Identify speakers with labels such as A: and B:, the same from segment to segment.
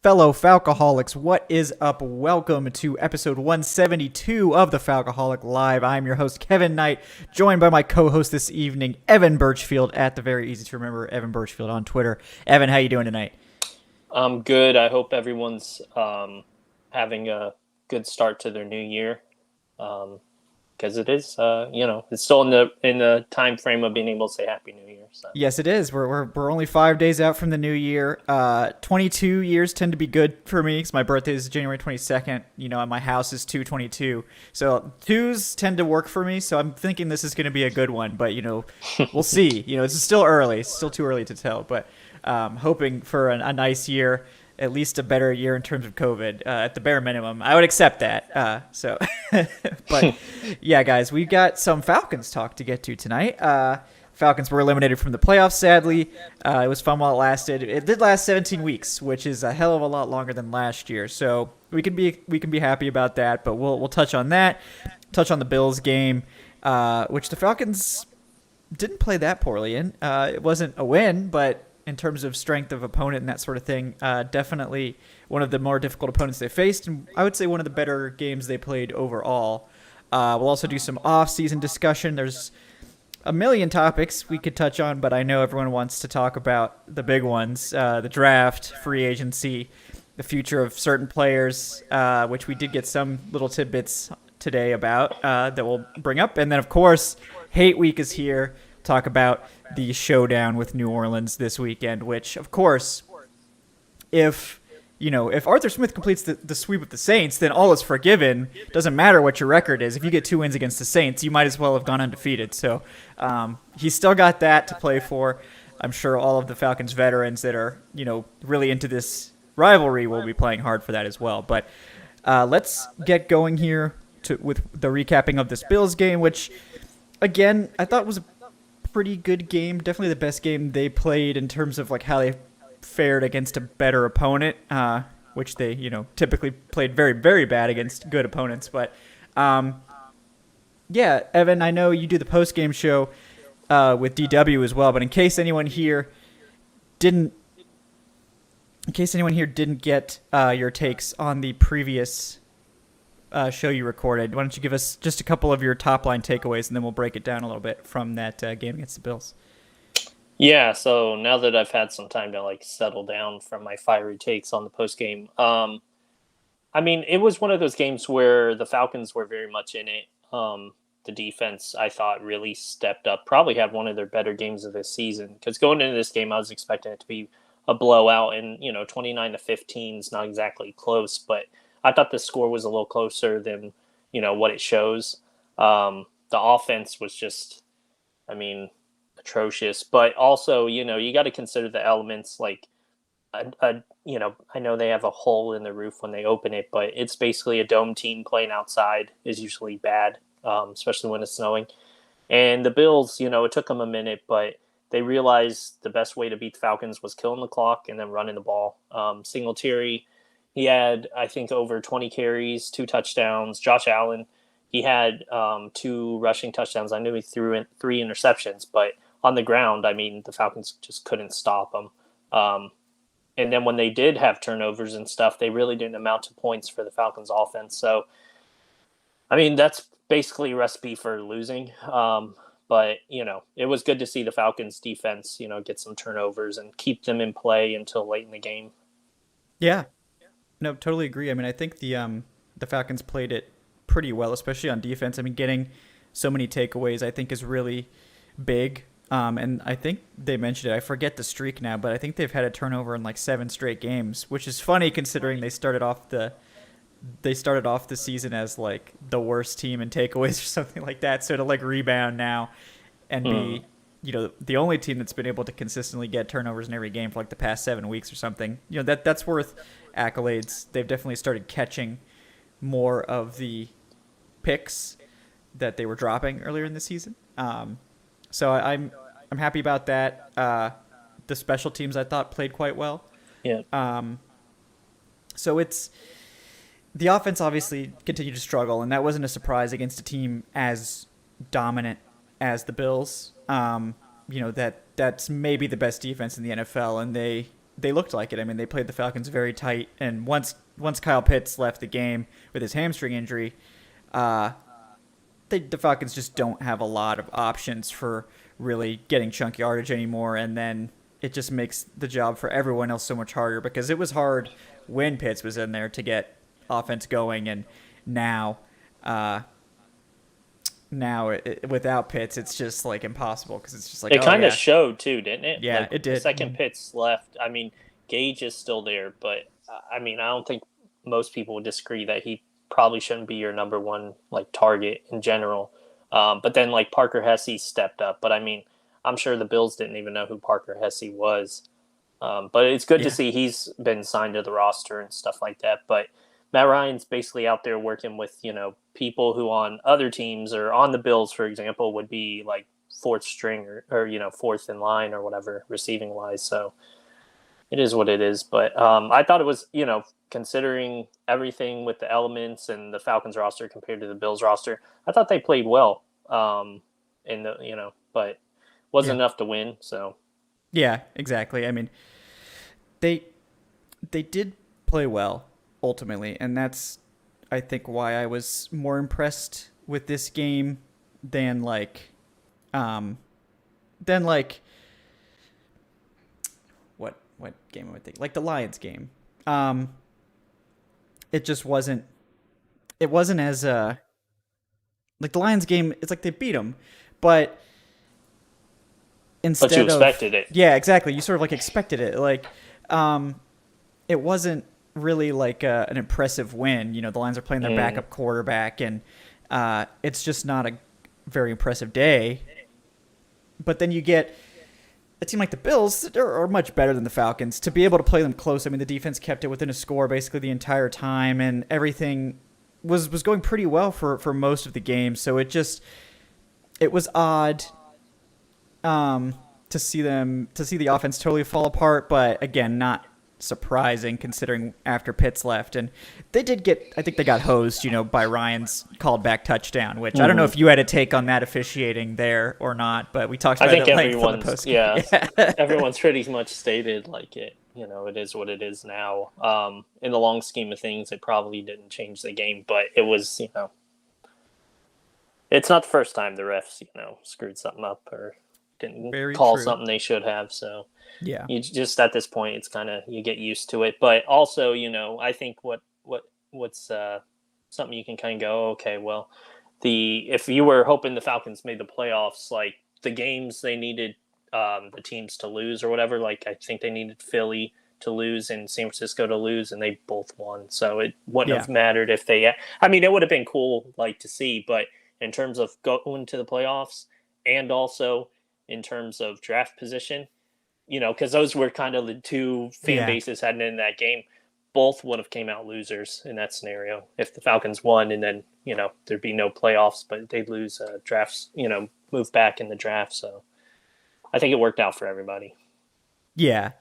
A: Fellow Falcoholics, what is up? Welcome to episode 172 of the Falcoholic Live. I'm your host, Kevin Knight, joined by my co-host this evening, Evan Birchfield, at the very easy to remember, Evan Birchfield on Twitter. Evan, how you doing tonight?
B: I'm good. I hope everyone's having a good start to their new year, because it is, it's still in the time frame of being able to say Happy New Year. So.
A: Yes, it is. We're only 5 days out from the new year. 22 years tend to be good for me because my birthday is January 22nd. And my house is 222. So twos tend to work for me. So I'm thinking this is going to be a good one. But we'll see. It's still early. It's still too early to tell. But hoping for a nice year. At least a better year in terms of COVID, at the bare minimum. I would accept that. But yeah, guys, we got some Falcons talk to get to tonight. Falcons were eliminated from the playoffs, sadly. It was fun while it lasted. It did last 17 weeks, which is a hell of a lot longer than last year. So we can be happy about that. But we'll touch on that. Touch on the Bills game, which the Falcons didn't play that poorly in. It wasn't a win, but in terms of strength of opponent and that sort of thing, definitely one of the more difficult opponents they faced, and I would say one of the better games they played overall. We'll also do some off-season discussion. There's a million topics we could touch on, but I know everyone wants to talk about the big ones, the draft, free agency, the future of certain players, which we did get some little tidbits today about that we'll bring up. And then, of course, Hate Week is here. Talk about the showdown with New Orleans this weekend, which, of course, if Arthur Smith completes the sweep of the Saints, then all is forgiven. Doesn't matter what your record is. If you get 2 wins against the Saints, you might as well have gone undefeated. So he's still got that to play for. I'm sure all of the Falcons veterans that are, really into this rivalry will be playing hard for that as well. But let's get going here with the recapping of this Bills game, which, again, I thought was a pretty good game. Definitely the best game they played in terms of how they fared against a better opponent, which they typically played very, very bad against good opponents. But yeah, Evan, I know you do the post game show with DW as well, but in case anyone here didn't get your takes on the previous show you recorded, why don't you give us just a couple of your top line takeaways, and then we'll break it down a little bit from that game against the Bills.
B: Yeah, so now that I've had some time to settle down from my fiery takes on the post game, it was one of those games where the Falcons were very much in it. The defense, I thought, really stepped up. Probably had one of their better games of this season, because going into this game, I was expecting it to be a blowout, and 29-15 is not exactly close, but I thought the score was a little closer than, what it shows. The offense was just, atrocious. But also, you got to consider the elements I know they have a hole in the roof when they open it, but it's basically a dome team playing outside is usually bad, especially when it's snowing. And the Bills, it took them a minute, but they realized the best way to beat the Falcons was killing the clock and then running the ball. Singletary, he had, I think, over 20 carries, 2 touchdowns. Josh Allen, he had 2 rushing touchdowns. I knew he threw in 3 interceptions, but on the ground, the Falcons just couldn't stop him. And then when they did have turnovers and stuff, they really didn't amount to points for the Falcons offense. So, that's basically a recipe for losing. But, it was good to see the Falcons defense, get some turnovers and keep them in play until late in the game.
A: Yeah. No, totally agree. I think the Falcons played it pretty well, especially on defense. Getting so many takeaways, I think, is really big. And I think they mentioned it. I forget the streak now, but I think they've had a turnover in 7 straight games, which is funny considering they started off the season as the worst team in takeaways or something like that. So to rebound now and be the only team that's been able to consistently get turnovers in every game for the past 7 weeks or something, that's worth accolades. They've definitely started catching more of the picks that they were dropping earlier in the season. So I'm happy about that. The special teams I thought played quite well.
B: Yeah.
A: So it's the offense obviously continued to struggle, and that wasn't a surprise against a team as dominant as the Bills. That's maybe the best defense in the NFL, and they looked like it. I mean, they played the Falcons very tight, and once Kyle Pitts left the game with his hamstring injury, the Falcons just don't have a lot of options for really getting chunk yardage anymore, and then it just makes the job for everyone else so much harder because it was hard when Pitts was in there to get offense going, and now without Pitts, it's just like impossible because it's just like
B: it kind of showed too, didn't it?
A: Yeah,
B: like,
A: it did.
B: The second Pitts left, I mean, Gage is still there, but I mean, I don't think most people would disagree that he probably shouldn't be your number one like target in general. But then like Parker Hesse stepped up, but I mean, I'm sure the Bills didn't even know who Parker Hesse was. But it's good to see he's been signed to the roster and stuff like that. But Matt Ryan's basically out there working with, people who on other teams or on the Bills, for example, would be like fourth string or fourth in line or whatever receiving wise. So it is what it is. But I thought it was, considering everything with the elements and the Falcons roster compared to the Bills roster, I thought they played well but wasn't enough to win. So
A: yeah, exactly. I mean, they did play well ultimately, and that's I think why I was more impressed with this game than what game am I thinking? Like the Lions game. It just wasn't. It wasn't as like the Lions game. It's like they beat them, but instead
B: but you expected it.
A: Yeah, exactly. You sort of like expected it. Like, it wasn't really like an impressive win. The Lions are playing their backup quarterback, and it's just not a very impressive day. But then you get a team like the Bills are much better than the Falcons to be able to play them close. I mean, the defense kept it within a score basically the entire time, and everything was going pretty well for most of the game. So it was odd to see the offense totally fall apart, but again, not surprising considering after Pitts left. And I think they got hosed, by Ryan's called back touchdown, which I don't know if you had a take on that officiating there or not, but we talked about it at length on the post game.
B: Yeah. Everyone's pretty much stated like it is what it is now. In the long scheme of things, it probably didn't change the game, but it was, it's not the first time the refs, screwed something up or didn't call something they should have. So
A: yeah,
B: you just at this point, it's kind of you get used to it. But also, I think what's something you can kind of go, okay, well, if you were hoping the Falcons made the playoffs, like the games they needed the teams to lose or whatever, like I think they needed Philly to lose and San Francisco to lose, and they both won. So it wouldn't have mattered if they. I mean, it would have been cool, like to see, but in terms of going to the playoffs and also in terms of draft position, because those were kind of the two fan bases heading in that game. Both would have came out losers in that scenario if the Falcons won, and then there'd be no playoffs, but they'd lose drafts, move back in the draft. So I think it worked out for everybody.
A: Yeah.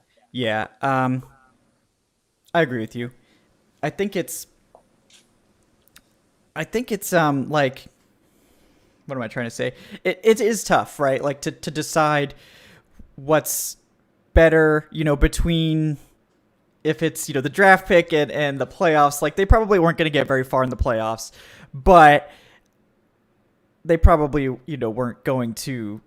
A: I agree with you. I think it's like, what am I trying to say? It is tough, right? Like to decide what's better, between if it's, the draft pick and the playoffs. Like they probably weren't going to get very far in the playoffs, but they probably, weren't going to.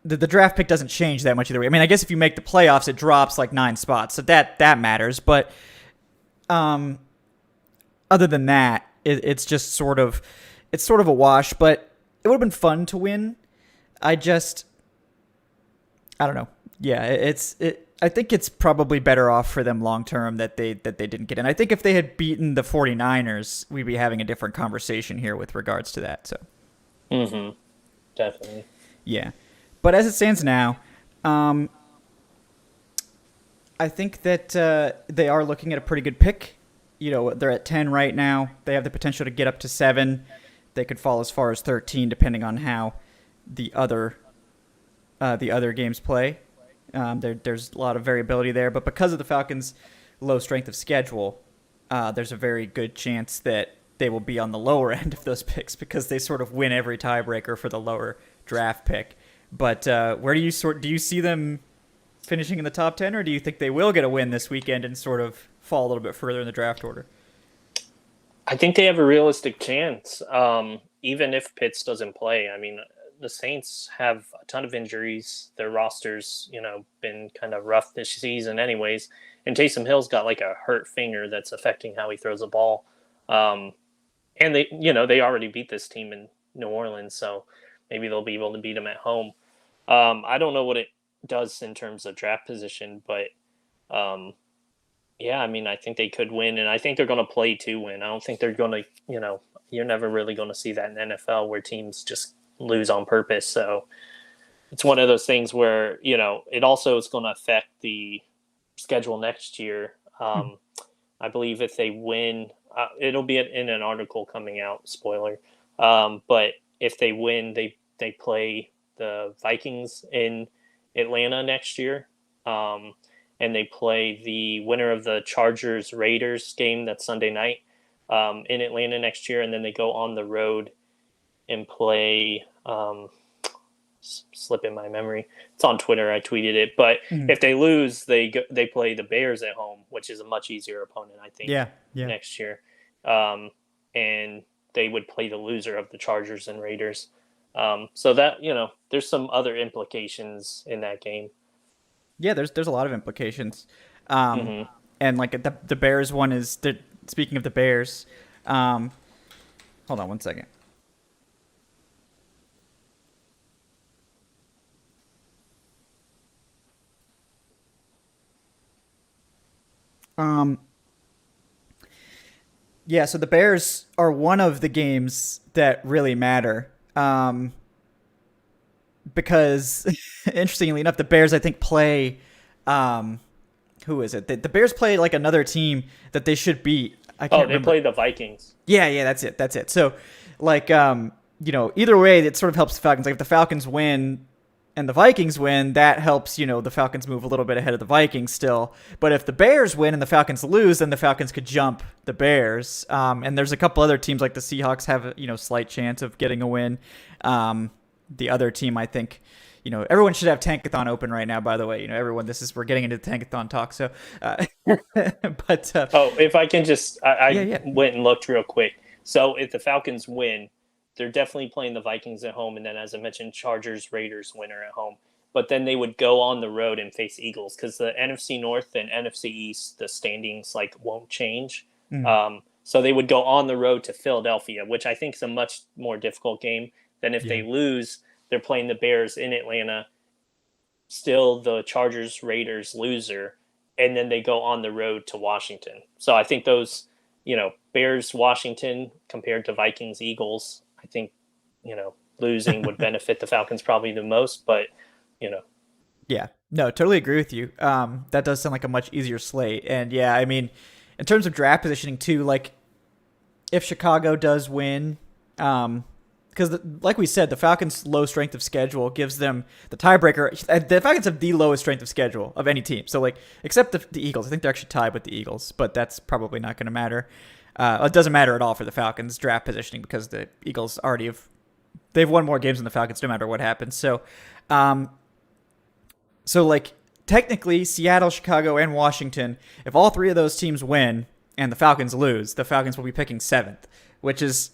A: The draft pick doesn't change that much either way. I mean, I guess if you make the playoffs, it drops like 9 spots, so that matters. But other than that, it's just sort of a wash. But it would have been fun to win. I don't know. Yeah, I think it's probably better off for them long term that they didn't get in. I think if they had beaten the 49ers, we'd be having a different conversation here with regards to that. So.
B: Definitely.
A: Yeah. But as it stands now, I think that they are looking at a pretty good pick. They're at 10 right now. They have the potential to get up to 7. They could fall as far as 13, depending on how the other games play. There's a lot of variability there, but because of the Falcons' low strength of schedule, there's a very good chance that they will be on the lower end of those picks because they sort of win every tiebreaker for the lower draft pick. But where do you see them finishing in the top 10, or do you think they will get a win this weekend and sort of fall a little bit further in the draft order?
B: I think they have a realistic chance, even if Pitts doesn't play. I mean, the Saints have a ton of injuries. Their roster's, been kind of rough this season anyways. And Taysom Hill's got like a hurt finger that's affecting how he throws the ball. And they already beat this team in New Orleans, so maybe they'll be able to beat them at home. I don't know what it does in terms of draft position, but yeah, I mean, I think they could win, and I think they're going to play to win. I don't think they're going to, you're never really going to see that in the NFL where teams just lose on purpose. So it's one of those things where, it also is going to affect the schedule next year. I believe if they win, it'll be in an article coming out, spoiler. But if they win, they play the Vikings in Atlanta next year. And they play the winner of the Chargers-Raiders game that's Sunday night in Atlanta next year. And then they go on the road and play slip in my memory. It's on Twitter. I tweeted it. But if they lose, they play the Bears at home, which is a much easier opponent, I think, next year. And they would play the loser of the Chargers and Raiders. So that, there's some other implications in that game.
A: Yeah, there's a lot of implications. And like the Bears one is, speaking of the Bears, hold on one second. Yeah, so the Bears are one of the games that really matter. Because interestingly enough, the Bears, I think, play, who is it? The Bears play like another team that they should beat. I can't remember.
B: Play the Vikings.
A: Yeah, that's it. So, like, either way, it sort of helps the Falcons. Like, if the Falcons win and the Vikings win, that helps, the Falcons move a little bit ahead of the Vikings still. But if the Bears win and the Falcons lose, then the Falcons could jump the Bears. And there's a couple other teams, like the Seahawks have a, slight chance of getting a win. The other team, I think, everyone should have Tankathon open right now, by the way. Everyone, we're getting into Tankathon talk. So, but.
B: If I can just, I went and looked real quick. So if the Falcons win, they're definitely playing the Vikings at home. And then, as I mentioned, Chargers, Raiders winner at home. But then they would go on the road and face Eagles because the NFC North and NFC East, the standings won't change. So they would go on the road to Philadelphia, which I think is a much more difficult game. Then if they lose, they're playing the Bears in Atlanta, still the Chargers, Raiders loser, and then they go on the road to Washington. So I think those, Bears, Washington compared to Vikings, Eagles, I think, losing would benefit the Falcons probably the most, but,
A: Yeah, no, totally agree with you. That does sound like a much easier slate. And yeah, I mean, in terms of draft positioning too, like if Chicago does win, because, like we said, the Falcons' low strength of schedule gives them the tiebreaker. The Falcons have the lowest strength of schedule of any team. So, except the Eagles. I think they're actually tied with the Eagles, but that's probably not going to matter. It doesn't matter at all for the Falcons' draft positioning because the Eagles already they've won more games than the Falcons no matter what happens. So, technically, Seattle, Chicago, and Washington, if all three of those teams win and the Falcons lose, the Falcons will be picking 7th, which is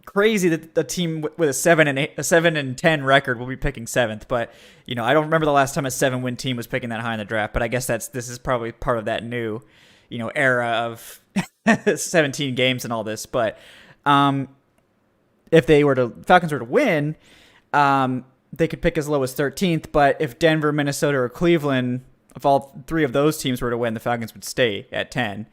A: crazy that a team with a 7-10 record will be picking 7th. But I don't remember the last time a 7-win team was picking that high in the draft. But I guess this is probably part of that new era of 17 games and all this. But if Falcons were to win, they could pick as low as 13th. But if Denver, Minnesota, or Cleveland, if all three of those teams were to win, the Falcons would stay at 10.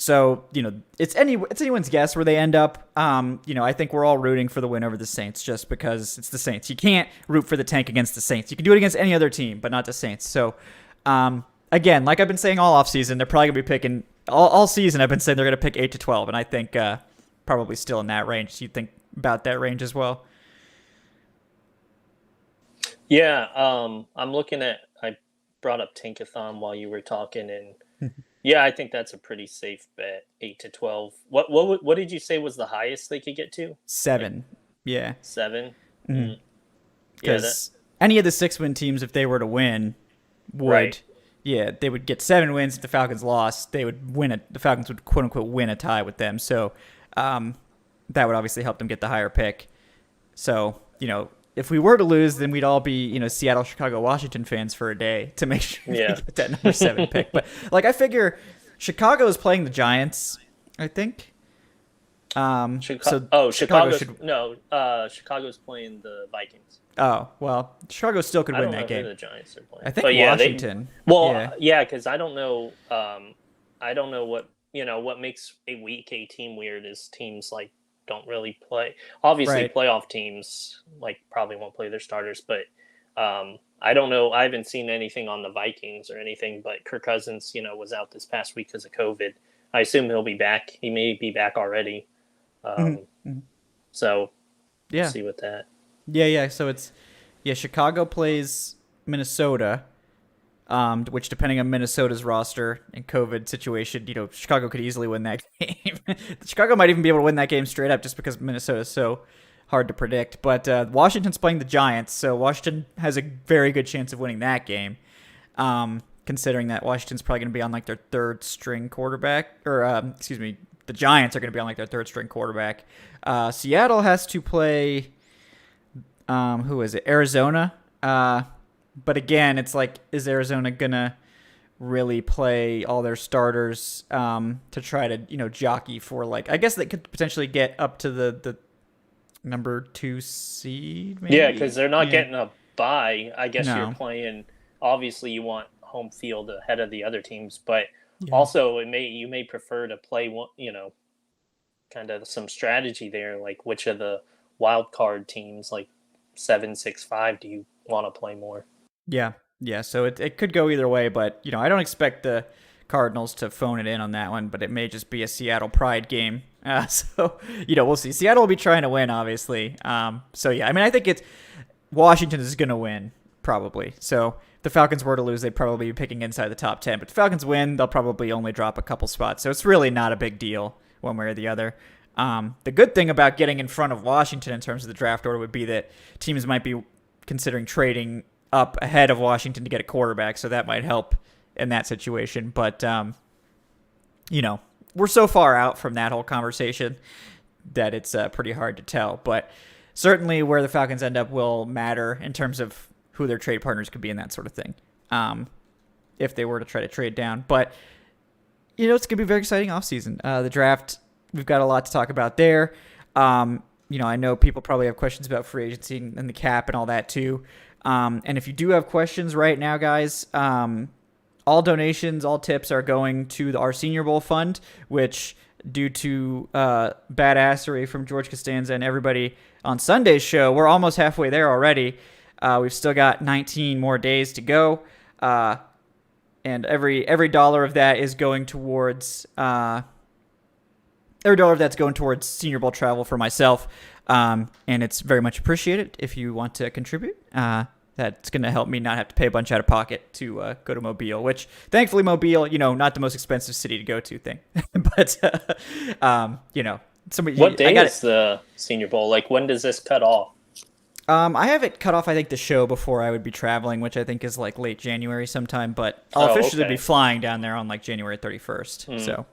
A: So, it's anyone's guess where they end up. I think we're all rooting for the win over the Saints just because it's the Saints. You can't root for the tank against the Saints. You can do it against any other team, but not the Saints. So, again, like I've been saying all offseason, they're probably going to be picking all season. I've been saying they're going to pick 8 to 12, and I think probably still in that range. Do you think about that range as well?
B: Yeah, I'm looking at. I brought up Tankathon while you were talking, and yeah, I think that's a pretty safe bet. 8 to 12. What did you say was the highest they could get to?
A: 7. Yeah.
B: 7.
A: Because any of the 6-win teams, if they were to win, would,
B: Right.
A: yeah, they would get 7 wins. If the Falcons lost, they would win it. The Falcons would quote unquote win a tie with them. So that would obviously help them get the higher pick. So, if we were to lose, then we'd all be, Seattle, Chicago, Washington fans for a day to make sure we
B: Yeah.
A: get that number 7 pick. But I figure Chicago is playing the Giants, I think.
B: Chicago's playing the Vikings.
A: Oh, well, Chicago still could
B: I
A: win
B: don't know
A: that game.
B: who the Giants are playing.
A: I think
B: But yeah,
A: Washington.
B: because I don't know. I don't know what makes a week 18 weird is teams like don't really play. Obviously,
A: Right.
B: playoff teams like probably won't play their starters, but I don't know. I haven't seen anything on the Vikings or anything. But Kirk Cousins, was out this past week because of COVID. I assume he'll be back. He may be back already. So
A: Yeah.
B: we'll see with that.
A: Yeah. So Chicago plays Minnesota, which depending on Minnesota's roster and COVID situation, Chicago could easily win that game. Chicago might even be able to win that game straight up just because Minnesota is so hard to predict. But Washington's playing the Giants, so Washington has a very good chance of winning that game. Considering that Washington's probably going to be on like their third string quarterback, or the Giants are going to be on like their third string quarterback. Seattle has to play, who is it? Arizona. But again, it's like, is Arizona going to really play all their starters to try to, jockey for like, I guess they could potentially get up to the number 2 seed, maybe?
B: Yeah, because they're not getting a bye. I guess
A: No.
B: you're playing. Obviously, you want home field ahead of the other teams, but also you may prefer to play one. Kind of some strategy there, like which of the wild card teams, like 7-6-5, do you want to play more?
A: Yeah. So it could go either way, but I don't expect the Cardinals to phone it in on that one, but it may just be a Seattle pride game. So we'll see. Seattle will be trying to win, obviously. So yeah, I mean, I think it's Washington is going to win probably. So if the Falcons were to lose, they'd probably be picking inside the top 10. But if the Falcons win, they'll probably only drop a couple spots. So it's really not a big deal one way or the other. The good thing about getting in front of Washington in terms of the draft order would be that teams might be considering trading up ahead of Washington to get a quarterback, so that might help in that situation. But, we're so far out from that whole conversation that it's pretty hard to tell. But certainly where the Falcons end up will matter in terms of who their trade partners could be and that sort of thing, if they were to try to trade down. But, it's going to be a very exciting offseason. The draft, we've got a lot to talk about there. I know people probably have questions about free agency and the cap and all that too. And if you do have questions right now, guys, all donations, all tips are going to our Senior Bowl fund, which due to badassery from George Costanza and everybody on Sunday's show, we're almost halfway there already. We've still got 19 more days to go. And every dollar of that is going towards every dollar of that's going towards Senior Bowl travel for myself, and it's very much appreciated if you want to contribute. That's going to help me not have to pay a bunch out of pocket to go to Mobile, which thankfully Mobile, not the most expensive city to go to thing, but somebody.
B: What day is the Senior Bowl? Like, when does this cut off?
A: I have it cut off, I think, the show before I would be traveling, which I think is like late January sometime, but I'll officially be flying down there on like January 31st. So,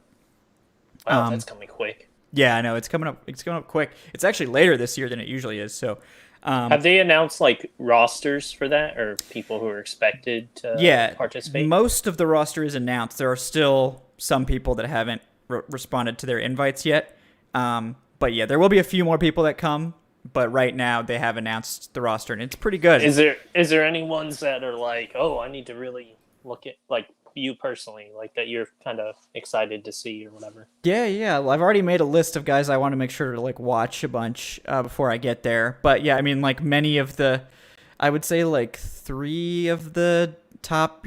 B: wow, that's coming quick.
A: Yeah, I know it's coming up. It's coming up quick. It's actually later this year than it usually is. So,
B: have they announced like rosters for that, or people who are expected to participate?
A: Most of the roster is announced. There are still some people that haven't responded to their invites yet. But yeah, there will be a few more people that come. But right now they have announced the roster, and it's pretty good.
B: Is there any ones that are like, oh, I need to really look at, like, you personally, like, that you're kind of excited to see or whatever?
A: Yeah. Well, I've already made a list of guys I want to make sure to like watch a bunch before I get there. But yeah, I mean, like many of I would say like 3 of the top,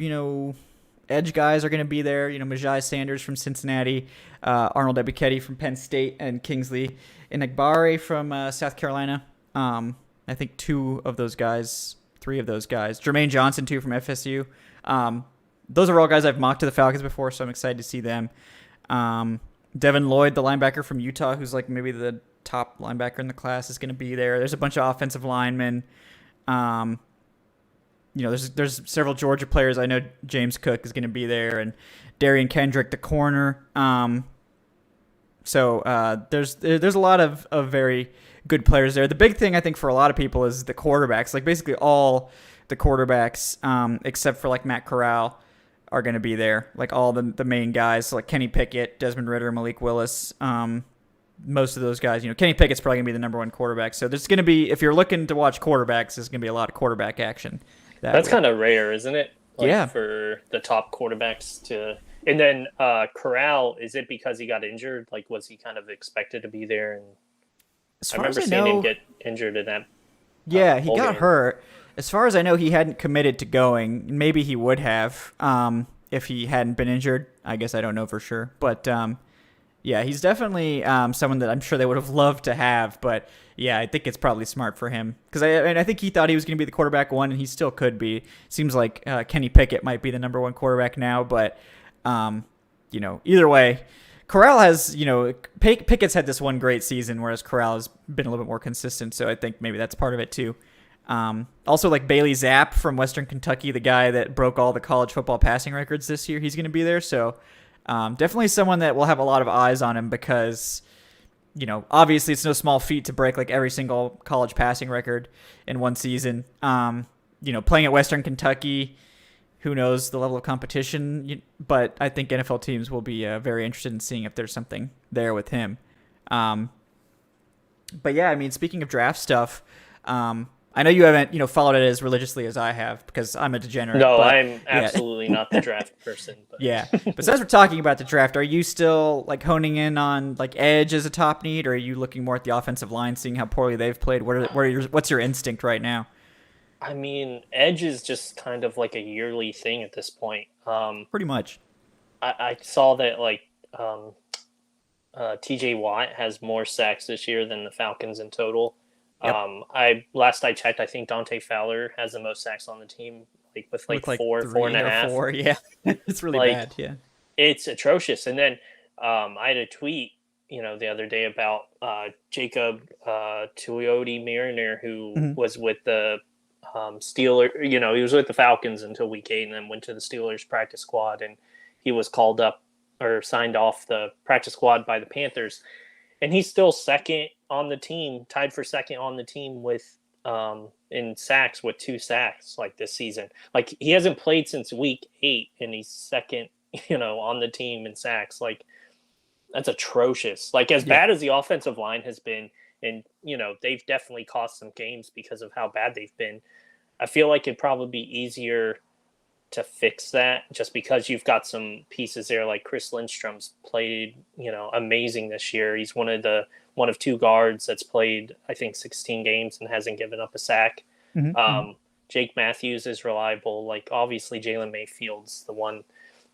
A: edge guys are going to be there. Majai Sanders from Cincinnati, Arnold Ebiketie from Penn State, and Kingsley Enagbare from South Carolina. I think 3 of those guys. Jermaine Johnson, too, from FSU. Those are all guys I've mocked to the Falcons before, so I'm excited to see them. Devin Lloyd, the linebacker from Utah, who's like maybe the top linebacker in the class, is going to be there. There's a bunch of offensive linemen. there's several Georgia players. I know James Cook is going to be there, and Darian Kendrick, the corner. So there's a lot of very good players there. The big thing I think for a lot of people is the quarterbacks. Like basically all the quarterbacks, except for like Matt Corral, are going to be there. Like all the main guys, so like Kenny Pickett, Desmond Ridder, Malik Willis. Most of those guys, Kenny Pickett's probably going to be the number one quarterback. So there's going to be, if you're looking to watch quarterbacks, there's going to be a lot of quarterback action.
B: That's kind of rare, isn't it? Like
A: yeah.
B: For the top quarterbacks to, and then Corral, is it because he got injured? Like, was he kind of expected to be there? And I remember seeing him get injured in that.
A: Yeah, he got hurt. As far as I know, he hadn't committed to going. Maybe he would have if he hadn't been injured. I guess I don't know for sure, but. Yeah, he's definitely someone that I'm sure they would have loved to have, but yeah, I think it's probably smart for him because I think he thought he was going to be the quarterback one, and he still could be. Seems like Kenny Pickett might be the number one quarterback now, but either way, Corral has Pickett's had this one great season, whereas Corral has been a little bit more consistent, so I think maybe that's part of it too. Also, like Bailey Zapp from Western Kentucky, the guy that broke all the college football passing records this year, he's going to be there, so. Definitely someone that will have a lot of eyes on him because, obviously it's no small feat to break like every single college passing record in one season. Playing at Western Kentucky, who knows the level of competition, but I think NFL teams will be very interested in seeing if there's something there with him. But yeah, I mean, speaking of draft stuff, I know you haven't, followed it as religiously as I have because I'm a degenerate.
B: No, I'm absolutely not the draft person. But.
A: Yeah, but as we're talking about the draft, are you still like honing in on like edge as a top need, or are you looking more at the offensive line, seeing how poorly they've played? What's your instinct right now?
B: I mean, edge is just kind of like a yearly thing at this point.
A: Pretty much.
B: I saw that like T.J. Watt has more sacks this year than the Falcons in total. Yep. Last I checked, I think Dante Fowler has the most sacks on the team, with 4 and a half.
A: 4, yeah. It's really bad, yeah.
B: It's atrocious. And then I had a tweet, the other day about Jacob Tuioti Mariner, who was with the Steelers. He was with the Falcons until week 8 and then went to the Steelers practice squad, and he was called up or signed off the practice squad by the Panthers. And he's still second on the team, tied for second on the team with in sacks with 2 sacks like this season. Like he hasn't played since week 8 and he's second, on the team in sacks. Like that's atrocious. Like as bad as the offensive line has been, and they've definitely cost some games because of how bad they've been. I feel like it'd probably be easier to fix that just because you've got some pieces there like Chris Lindstrom's played, amazing this year. He's one of 2 guards that's played, I think, 16 games and hasn't given up a sack. Mm-hmm. Jake Matthews is reliable. Like obviously Jalen Mayfield's the one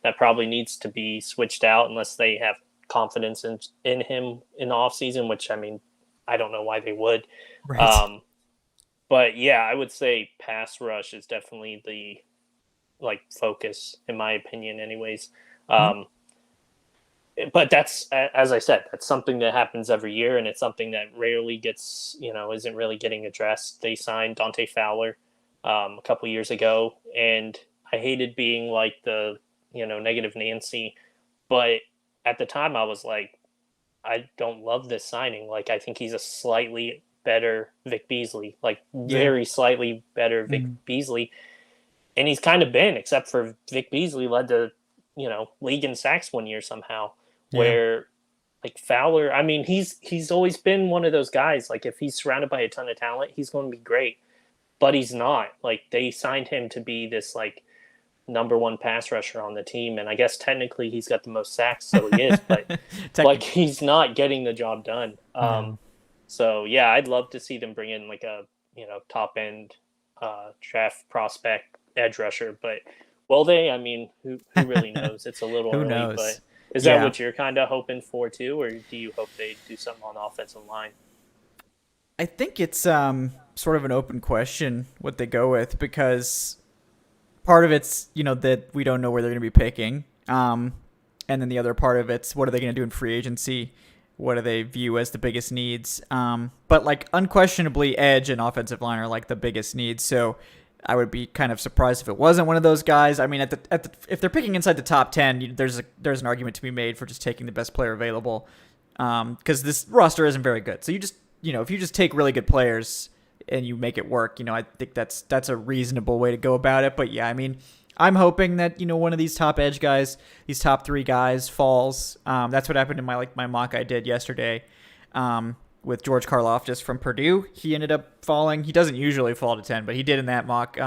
B: that probably needs to be switched out unless they have confidence in him in the offseason, which I mean, I don't know why they would. Right. But yeah, I would say pass rush is definitely the focus in my opinion anyways. But that's, as I said, that's something that happens every year, and it's something that rarely gets, isn't really getting addressed. They signed Dante Fowler a couple years ago, and I hated being like the, negative Nancy, but at the time I was like, I don't love this signing. Like, I think he's a slightly better Vic Beasley, very slightly better Vic Beasley. And he's kind of been, except for Vic Beasley led the, league in sacks one year somehow, where Fowler, I mean, he's always been one of those guys. Like if he's surrounded by a ton of talent, he's going to be great, but he's not. Like they signed him to be this number 1 pass rusher on the team. And I guess technically he's got the most sacks. So he is, but he's not getting the job done. So yeah, I'd love to see them bring in a, top end draft prospect edge rusher, but will they? I mean, who really knows? It's a little
A: who
B: early,
A: knows?
B: But is that what you're kind of hoping for too, or do you hope they do something on the offensive line?
A: I think it's sort of an open question what they go with, because part of it's that we don't know where they're going to be picking, and then the other part of it's what are they going to do in free agency? What do they view as the biggest needs? But unquestionably, edge and offensive line are the biggest needs. So I would be kind of surprised if it wasn't one of those guys. I mean, if they're picking inside the top 10, there's an argument to be made for just taking the best player available, because this roster isn't very good. So you just, if you just take really good players and you make it work, I think that's a reasonable way to go about it. But yeah, I mean, I'm hoping that one of these top edge guys, these top 3 guys, falls. That's what happened in my mock I did yesterday. With George Karlaftis from Purdue. He ended up falling. He doesn't usually fall to 10, but he did in that mock.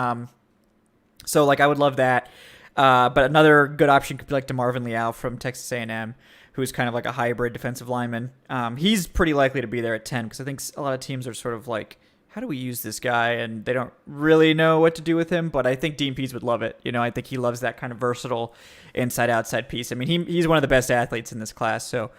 A: So I would love that. But another good option could be like DeMarvin Leal from Texas A&M, who's kind of like a hybrid defensive lineman. He's pretty likely to be there at 10 because I think a lot of teams are sort of like, how do we use this guy? And they don't really know what to do with him, but I think Dean Pease would love it. I think he loves that kind of versatile inside-outside piece. I mean, he's one of the best athletes in this class, so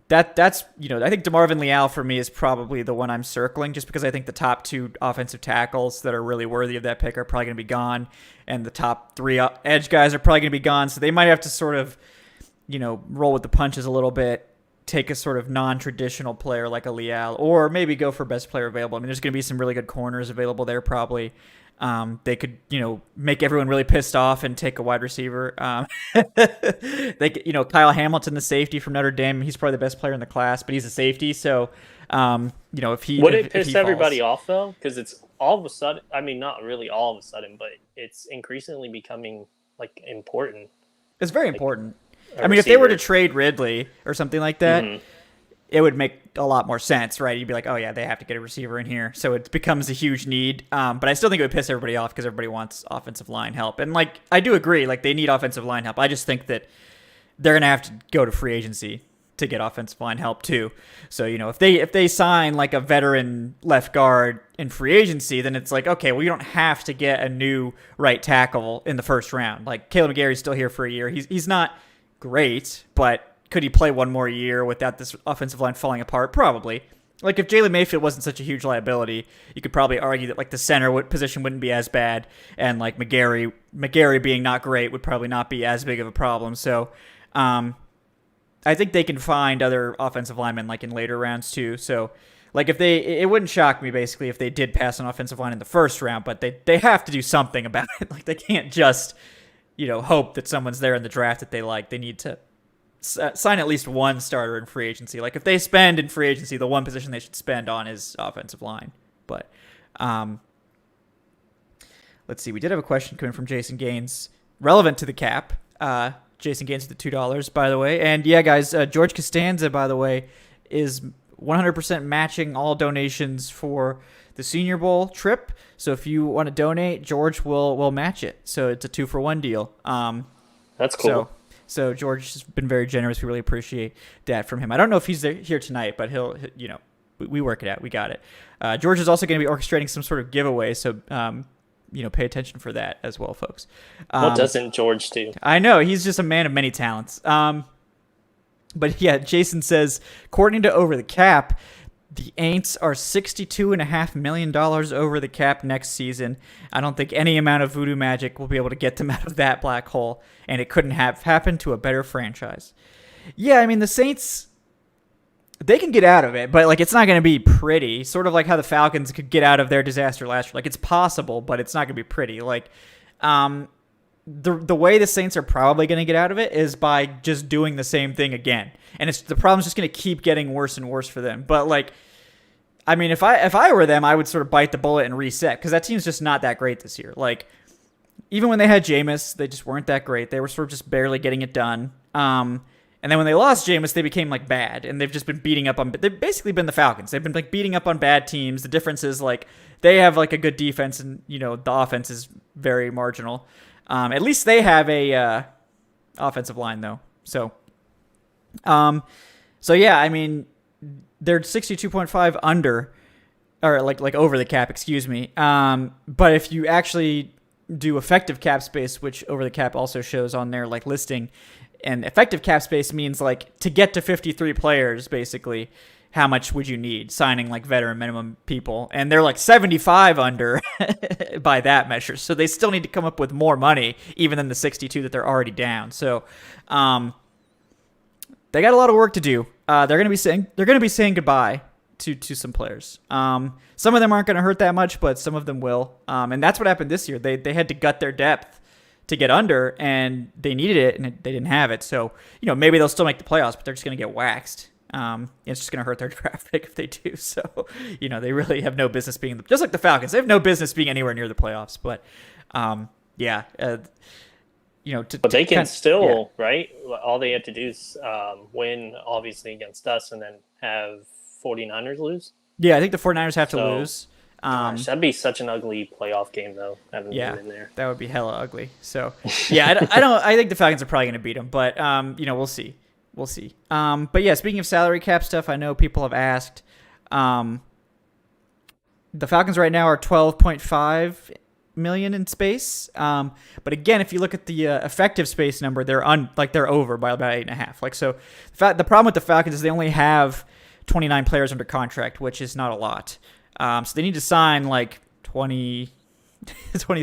A: that's I think DeMarvin Leal for me is probably the one I'm circling, just because I think the top 2 offensive tackles that are really worthy of that pick are probably going to be gone, and the top 3 edge guys are probably going to be gone, so they might have to sort of roll with the punches a little bit, take a sort of non-traditional player like a Leal, or maybe go for best player available. I mean, there's going to be some really good corners available there probably. They could, make everyone really pissed off and take a wide receiver. Kyle Hamilton, the safety from Notre Dame, he's probably the best player in the class, but he's a safety. So, if he
B: would it piss
A: falls,
B: everybody off though, because it's all of a sudden. I mean, not really all of a sudden, but it's increasingly becoming important.
A: It's very important. I mean, if they were to trade Ridley or something like that, it would make a lot more sense, right? You'd be like, oh yeah, they have to get a receiver in here. So it becomes a huge need. But I still think it would piss everybody off because everybody wants offensive line help. And I do agree, they need offensive line help. I just think that they're going to have to go to free agency to get offensive line help too. So, if they sign a veteran left guard in free agency, then it's okay, well, you don't have to get a new right tackle in the first round. Caleb McGarry's still here for a year. He's not great, but could he play one more year without this offensive line falling apart? Probably. If Jalen Mayfield wasn't such a huge liability, you could probably argue that the center position wouldn't be as bad, and McGarry being not great would probably not be as big of a problem. So, I think they can find other offensive linemen in later rounds too. So, it wouldn't shock me basically if they did pass an offensive line in the first round, but they have to do something about it. They can't just hope that someone's there in the draft that they like. They need to sign at least one starter in free agency. If they spend in free agency, the one position they should spend on is offensive line. But let's see. We did have a question coming from Jason Gaines, relevant to the cap. Jason Gaines with the $2, by the way. And yeah, guys, George Costanza, by the way, is 100% matching all donations for the Senior Bowl trip. So if you want to donate, George will match it. So it's a 2-for-1 deal.
B: That's cool.
A: So George has been very generous. We really appreciate that from him. I don't know if he's here tonight, but we work it out. We got it. George is also going to be orchestrating some sort of giveaway. So, pay attention for that as well, folks.
B: What doesn't George do?
A: I know. He's just a man of many talents. But yeah, Jason says, according to Over the Cap, the Aints are $62.5 million over the cap next season. I don't think any amount of voodoo magic will be able to get them out of that black hole, and it couldn't have happened to a better franchise. Yeah, I mean, the Saints, they can get out of it, but it's not going to be pretty. Sort of like how the Falcons could get out of their disaster last year. It's possible, but it's not going to be pretty. The way the Saints are probably going to get out of it is by just doing the same thing again. And the problem's just going to keep getting worse and worse for them. But I mean, if I were them, I would sort of bite the bullet and reset, because that team's just not that great this year. Even when they had Jameis, they just weren't that great. They were sort of just barely getting it done. And then when they lost Jameis, they became bad, and they've just been beating up on. They've basically been the Falcons. They've been beating up on bad teams. The difference is they have a good defense, and the offense is very marginal. At least they have a offensive line though. So yeah, I mean, they're 62.5 under, or over the cap, excuse me. But if you actually do effective cap space, which Over the Cap also shows on their listing, and effective cap space means to get to 53 players, basically, how much would you need signing veteran minimum people? And they're 75 under by that measure. So they still need to come up with more money, even than the 62 that they're already down. So they got a lot of work to do. They're going to be saying goodbye to some players. Some of them aren't going to hurt that much, but some of them will. And that's what happened this year. They had to gut their depth to get under, and they needed it, and they didn't have it. So, maybe they'll still make the playoffs, but they're just going to get waxed. It's just going to hurt their draft pick if they do. So, they really have no business being just like the Falcons. They have no business being anywhere near the playoffs. But,
B: but they can still, right? All they have to do is win, obviously, against us, and then have 49ers lose.
A: Yeah, I think the 49ers have to lose.
B: Gosh, that'd be such an ugly playoff game, though. Having them in there,
A: that would be hella ugly. So, yeah, I think the Falcons are probably going to beat them, but we'll see. We'll see. But yeah, speaking of salary cap stuff, I know people have asked. The Falcons right now are 12.5 million in space. But again, if you look at the effective space number, they're over by about 8.5. Like, so the problem with the Falcons is they only have 29 players under contract, which is not a lot. So they need to sign like 20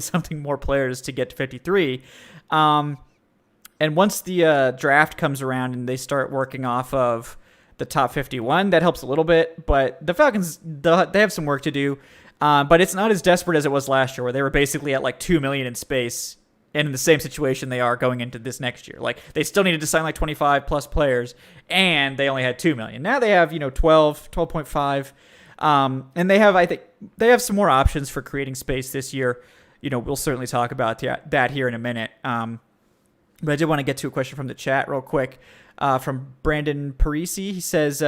A: something more players to get to 53. And once the draft comes around and they start working off of the top 51, that helps a little bit. But the Falcons, they have some work to do. But it's not as desperate as it was last year, where they were basically at like 2 million in space, and in the same situation they are going into this next year. Like, they still needed to sign like 25 plus players, and they only had 2 million. Now they have 12.5, and I think they have some more options for creating space this year. We'll certainly talk about that here in a minute. But I did want to get to a question from the chat real quick, from Brandon Parisi. He says,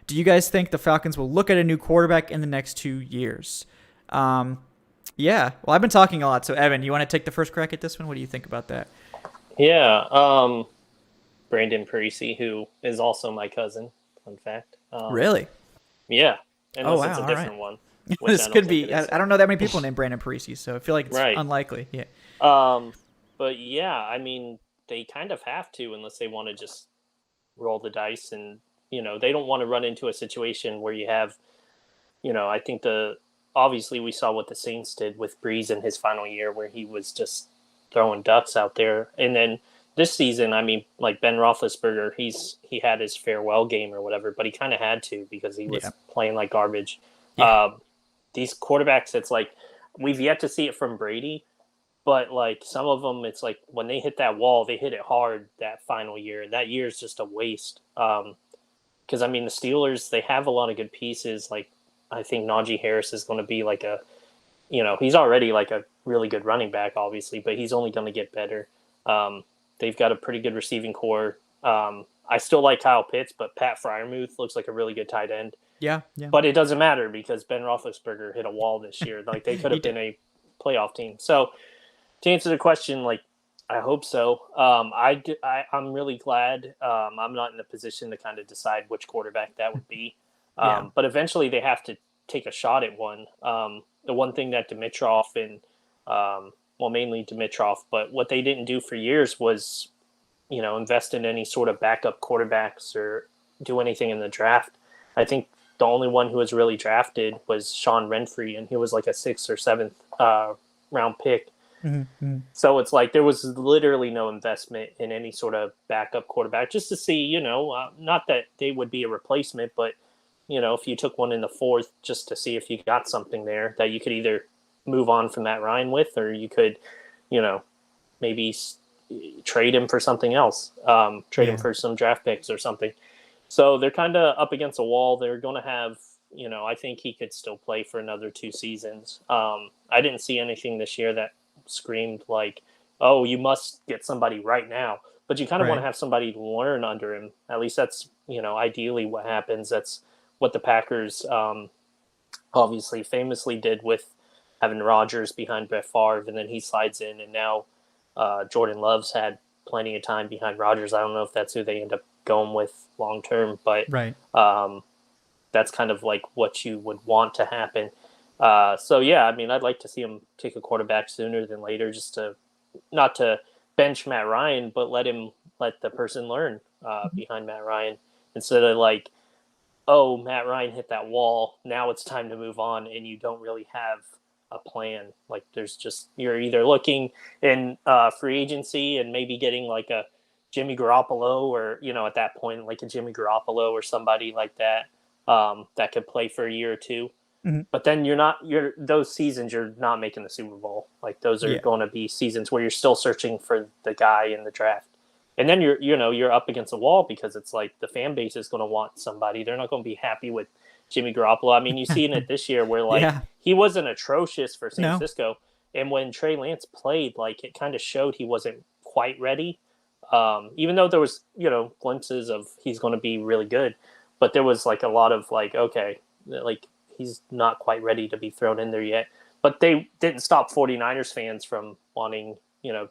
A: do you guys think the Falcons will look at a new quarterback in the next 2 years? Yeah. Well, I've been talking a lot. So, Evan, you want to take the first crack at this one? What do you think about that?
B: Yeah. Brandon Parisi, who is also my cousin. Fun fact.
A: Really?
B: Yeah. Unless it's a different one.
A: This could be. I don't know that many people named Brandon Parisi, so I feel like it's unlikely. Yeah.
B: But yeah, I mean, they kind of have to, unless they want to just roll the dice, and they don't want to run into a situation where you have, I think obviously we saw what the Saints did with Breeze in his final year, where he was just throwing ducks out there. And then this season, I mean, like Ben Roethlisberger, he had his farewell game or whatever, but he kind of had to because he was playing like garbage. Yeah. These quarterbacks, it's like we've yet to see it from Brady, but like some of them, it's like when they hit that wall, they hit it hard that final year. That year is just a waste. Because, I mean, the Steelers, they have a lot of good pieces. Like, I think Najee Harris is going to be like he's already like a really good running back, obviously, but he's only going to get better. They've got a pretty good receiving core. I still like Kyle Pitts, but Pat Freiermuth looks like a really good tight end.
A: Yeah.
B: But it doesn't matter because Ben Roethlisberger hit a wall this year. Like, they could have been a playoff team. So, to answer the question, like, I hope so. I'm really glad I'm not in a position to kind of decide which quarterback that would be. But eventually they have to take a shot at one. The one thing that Dimitrov and, mainly Dimitrov, but what they didn't do for years was, invest in any sort of backup quarterbacks or do anything in the draft. I think the only one who was really drafted was Sean Renfree, and he was like a 6th or 7th round pick. Mm-hmm. So it's like there was literally no investment in any sort of backup quarterback just to see, not that they would be a replacement, but, if you took one in the 4th just to see if you got something there that you could either move on from Matt Ryan with, or you could, maybe trade him for something else, trade him for some draft picks or something. So they're kind of up against a wall. They're going to have, I think he could still play for another 2 seasons. I didn't see anything this year that screamed like, oh, you must get somebody right now, but you kind of want to have somebody learn under him. At least that's ideally what happens. That's what the Packers obviously famously did with having Rodgers behind Brett Favre, and then he slides in, and now Jordan Love's had plenty of time behind Rodgers. I don't know if that's who they end up going with long term, but that's kind of like what you would want to happen. So yeah, I mean, I'd like to see him take a quarterback sooner than later, just to not to bench Matt Ryan, but let the person learn behind Matt Ryan, instead of like, oh, Matt Ryan hit that wall, now it's time to move on, and you don't really have a plan. Like, you're either looking in free agency and maybe getting like a Jimmy Garoppolo, or at that point like a Jimmy Garoppolo or somebody like that. that could play for a year or two.
A: Mhm.
B: But then those seasons you're not making the Super Bowl. Like those are
A: Yeah.
B: going to be seasons where you're still searching for the guy in the draft. And then you're up against a wall because it's like the fan base is going to want somebody. They're not going to be happy with Jimmy Garoppolo. I mean, you see it this year where like
A: Yeah.
B: he wasn't atrocious for San
A: No.
B: Francisco, and when Trey Lance played, like it kind of showed he wasn't quite ready. Even though there was glimpses of he's going to be really good, but there was like a lot of like okay, like he's not quite ready to be thrown in there yet. But they didn't stop 49ers fans from wanting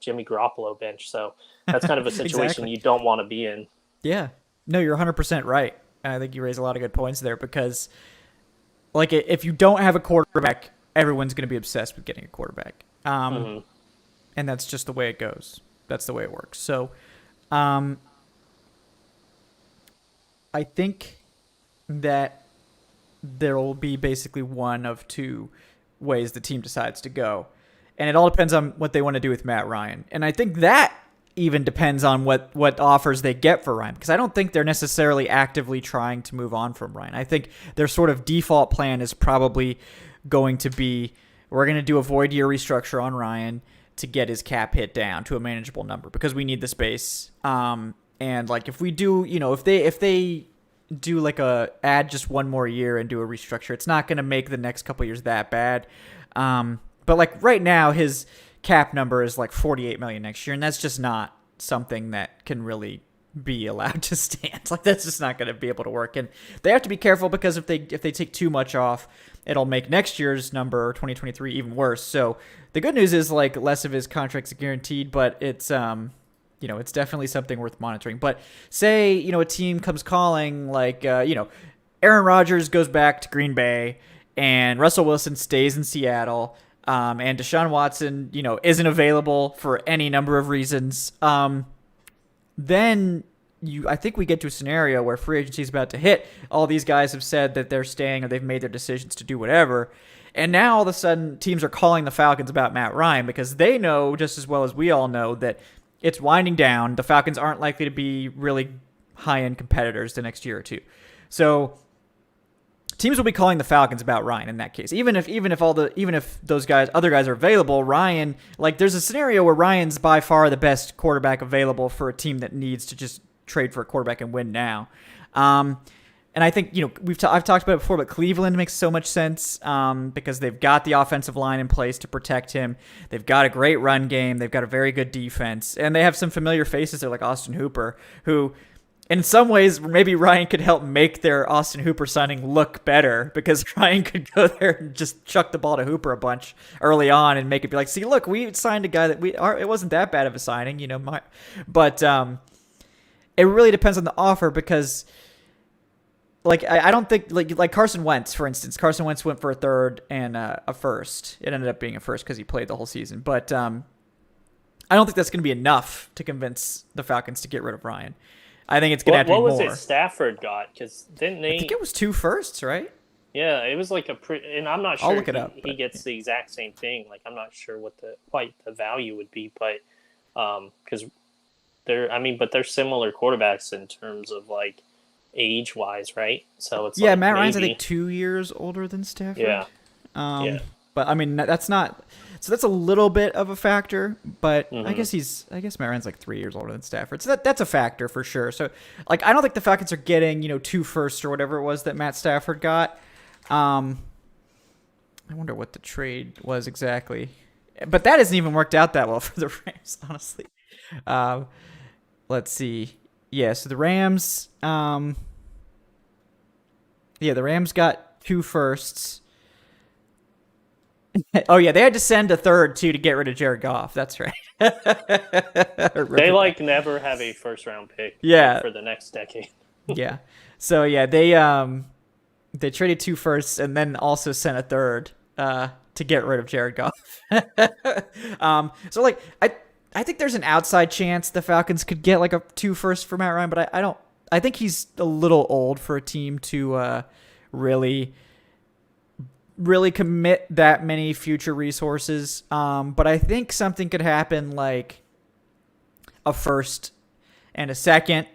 B: Jimmy Garoppolo bench. So that's kind of a situation
A: Exactly.
B: you don't want to be in.
A: Yeah. No, you're 100% right. I think you raise a lot of good points there because, like, if you don't have a quarterback, everyone's going to be obsessed with getting a quarterback. And that's just the way it goes. That's the way it works. So, I think that there will be basically one of two ways the team decides to go. And it all depends on what they want to do with Matt Ryan. And I think that even depends on what offers they get for Ryan, because I don't think they're necessarily actively trying to move on from Ryan. I think their sort of default plan is probably going to be, we're going to do a void year restructure on Ryan to get his cap hit down to a manageable number because we need the space. And like if we do, if they do like add just one more year and do a restructure, it's not going to make the next couple years that bad. But like right now, his cap number is like $48 million next year, and that's just not something that can really be allowed to stand. Like that's just not going to be able to work, and they have to be careful because if they take too much off, it'll make next year's number 2023 even worse. So the good news is like less of his contract's guaranteed, but it's it's definitely something worth monitoring. But say a team comes calling like Aaron Rodgers goes back to Green Bay and Russell Wilson stays in Seattle. And Deshaun Watson, isn't available for any number of reasons. Then I think we get to a scenario where free agency is about to hit. All these guys have said that they're staying or they've made their decisions to do whatever. And now all of a sudden teams are calling the Falcons about Matt Ryan because they know just as well as we all know that it's winding down. The Falcons aren't likely to be really high-end competitors the next year or two. So teams will be calling the Falcons about Ryan in that case. Even if those other guys are available, Ryan, like there's a scenario where Ryan's by far the best quarterback available for a team that needs to just trade for a quarterback and win now. And I think I've talked about it before, but Cleveland makes so much sense because they've got the offensive line in place to protect him. They've got a great run game. They've got a very good defense, and they have some familiar faces there like Austin Hooper, who in some ways, maybe Ryan could help make their Austin Hooper signing look better because Ryan could go there and just chuck the ball to Hooper a bunch early on and make it be like, see, look, we signed a guy that it wasn't that bad of a signing, but it really depends on the offer because like I don't think like Carson Wentz, for instance. Carson Wentz went for a third and a first. It ended up being a first because he played the whole season, but I don't think that's going to be enough to convince the Falcons to get rid of Ryan. I think it's going to have to be more.
B: What was it Stafford got? Because didn't they?
A: I think it was 2 firsts, right?
B: Yeah, it was like and I'm not sure
A: I'll look it up,
B: he gets the exact same thing. Like I'm not sure what the value would be, but because they're similar quarterbacks in terms of like age wise, right? So it's
A: yeah,
B: like
A: Matt Ryan's I think 2 years older than Stafford.
B: Yeah.
A: But I mean that's not. So that's a little bit of a factor, but I guess Matt Ryan's like 3 years older than Stafford. So that's a factor for sure. So like I don't think the Falcons are getting, 2 firsts or whatever it was that Matt Stafford got. I wonder what the trade was exactly. But that hasn't even worked out that well for the Rams, honestly. Let's see. Yeah, so the Rams the Rams got 2 firsts. Oh yeah, they had to send a third too to get rid of Jared Goff. That's right.
B: They like never have a first round pick.
A: Yeah.
B: For the next decade.
A: Yeah. So yeah, they traded 2 firsts and then also sent a third to get rid of Jared Goff. So like I think there's an outside chance the Falcons could get like a 2 firsts for Matt Ryan, but I don't. I think he's a little old for a team to really commit that many future resources. But I think something could happen like a first and a second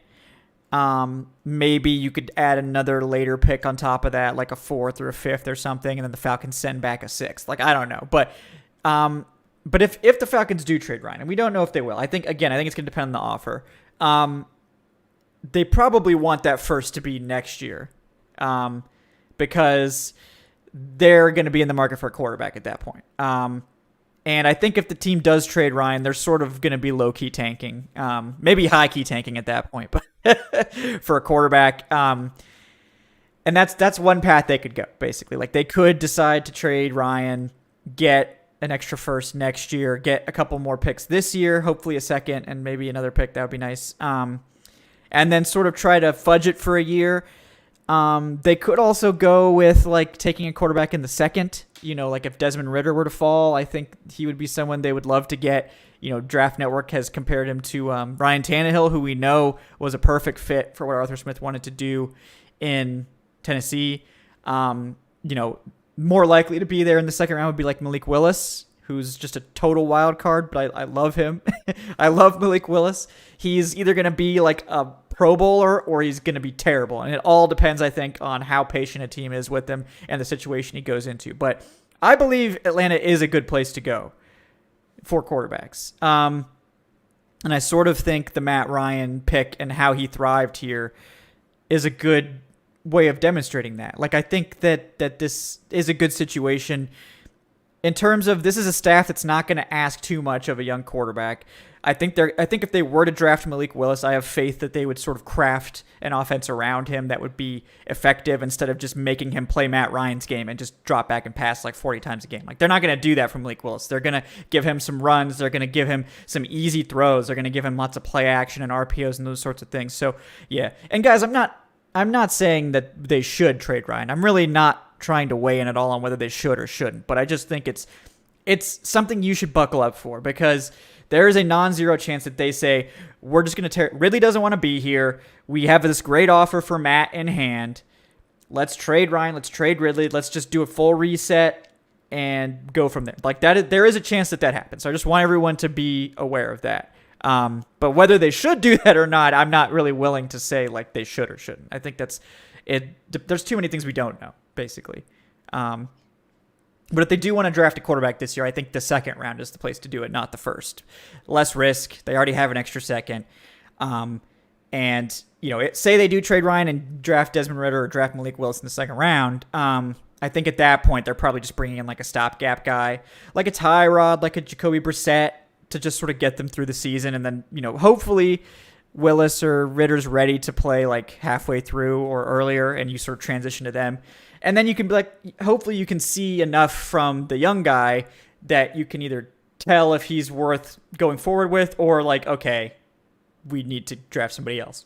A: Maybe you could add another later pick on top of that, like a fourth or a fifth or something, and then the Falcons send back a sixth. Like, I don't know, but if the Falcons do trade Ryan, and we don't know if they will, I think it's going to depend on the offer. They probably want that first to be next year, because they're going to be in the market for a quarterback at that point. And I think if the team does trade Ryan, they're sort of going to be low-key tanking, maybe high-key tanking at that point, but for a quarterback. And that's one path they could go, basically. Like, they could decide to trade Ryan, get an extra first next year, get a couple more picks this year, hopefully a second, and maybe another pick. That would be nice. And then sort of try to fudge it for a year. They could also go with like taking a quarterback in the second, like if Desmond Ridder were to fall, I think he would be someone they would love to get. Draft Network has compared him to Ryan Tannehill, who we know was a perfect fit for what Arthur Smith wanted to do in Tennessee. More likely to be there in the second round would be like Malik Willis, who's just a total wild card, but I love him. I love Malik Willis. He's either going to be like a Pro Bowler or he's going to be terrible. And it all depends, I think, on how patient a team is with him and the situation he goes into. But I believe Atlanta is a good place to go for quarterbacks. And I sort of think the Matt Ryan pick and how he thrived here is a good way of demonstrating that. Like, I think that this is a good situation in terms of this is a staff that's not going to ask too much of a young quarterback. I think if they were to draft Malik Willis, I have faith that they would sort of craft an offense around him that would be effective instead of just making him play Matt Ryan's game and just drop back and pass like 40 times a game. Like, they're not going to do that for Malik Willis. They're going to give him some runs. They're going to give him some easy throws. They're going to give him lots of play action and RPOs and those sorts of things. So, yeah. And guys, I'm not saying that they should trade Ryan. I'm really not trying to weigh in at all on whether they should or shouldn't, but I just think it's something you should buckle up for, because there is a non-zero chance that they say, we're just going to Ridley doesn't want to be here. We have this great offer for Matt in hand. Let's trade Ryan. Let's trade Ridley. Let's just do a full reset and go from there. Like, there is a chance that happens. So I just want everyone to be aware of that. But whether they should do that or not, I'm not really willing to say like they should or shouldn't. I think that's it. There's too many things we don't know, basically. But if they do want to draft a quarterback this year, I think the second round is the place to do it, not the first. Less risk. They already have an extra second. And, say they do trade Ryan and draft Desmond Ridder or draft Malik Willis in the second round. I think at that point, they're probably just bringing in like a stopgap guy, like a Tyrod, like a Jacoby Brissett, to just sort of get them through the season. And then, hopefully Willis or Ridder's ready to play like halfway through or earlier, and you sort of transition to them. And then you can be like, hopefully you can see enough from the young guy that you can either tell if he's worth going forward with or like, okay, we need to draft somebody else.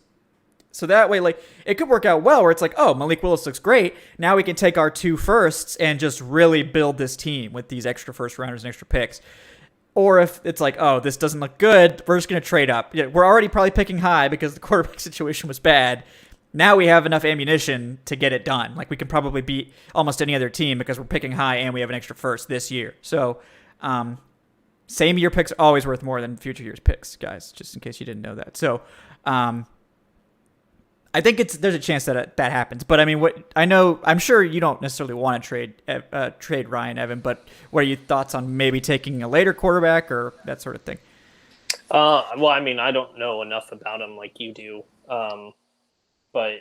A: So that way, like, it could work out well where it's like, oh, Malik Willis looks great. Now we can take our 2 firsts and just really build this team with these extra first rounders and extra picks. Or if it's like, oh, this doesn't look good, we're just going to trade up. Yeah, we're already probably picking high because the quarterback situation was bad. Now we have enough ammunition to get it done. Like, we can probably beat almost any other team because we're picking high and we have an extra first this year. So, same year picks are always worth more than future years picks, guys, just in case you didn't know that. So, I think there's a chance that happens. But I mean, I'm sure you don't necessarily want to trade Ryan, Evan, but what are your thoughts on maybe taking a later quarterback or that sort of thing?
B: Well, I mean, I don't know enough about him like you do. But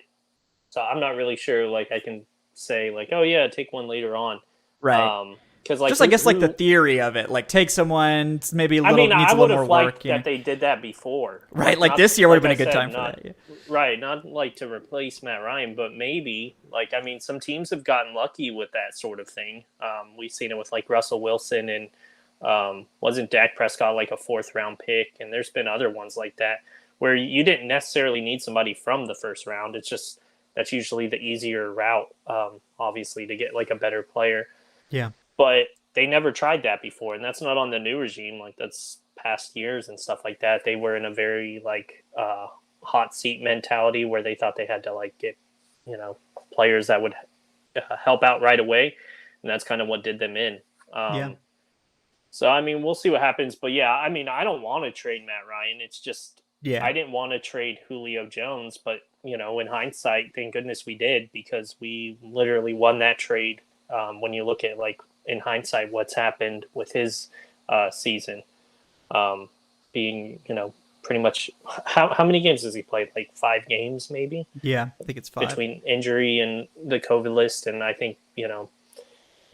B: so I'm not really sure, like, I can say, like, oh, yeah, take one later on.
A: Right.
B: Because, like,
A: just, I guess, like, the theory of it. Like, take someone maybe needs a little more work.
B: I would have liked that they did that before.
A: Right, like this year would have been a good time for that. Yeah.
B: Right, not, like, to replace Matt Ryan, but maybe, like, I mean, some teams have gotten lucky with that sort of thing. We've seen it with, like, Russell Wilson and wasn't Dak Prescott, like, a 4th-round pick? And there's been other ones like that, where you didn't necessarily need somebody from the first round. It's just that's usually the easier route, obviously, to get like a better player.
A: Yeah.
B: But they never tried that before, and that's not on the new regime. Like, that's past years and stuff like that. They were in a very like hot seat mentality where they thought they had to like get players that would help out right away, and that's kind of what did them in. So I mean, we'll see what happens. But yeah, I mean, I don't want to trade Matt Ryan. It's just
A: Yeah.
B: I didn't want to trade Julio Jones, but in hindsight, thank goodness we did, because we literally won that trade. When you look at, like, in hindsight, what's happened with his season, um, being pretty much, how many games has he played? Like 5 games, maybe,
A: Yeah, I think it's 5.
B: between injury and the COVID list, and I think you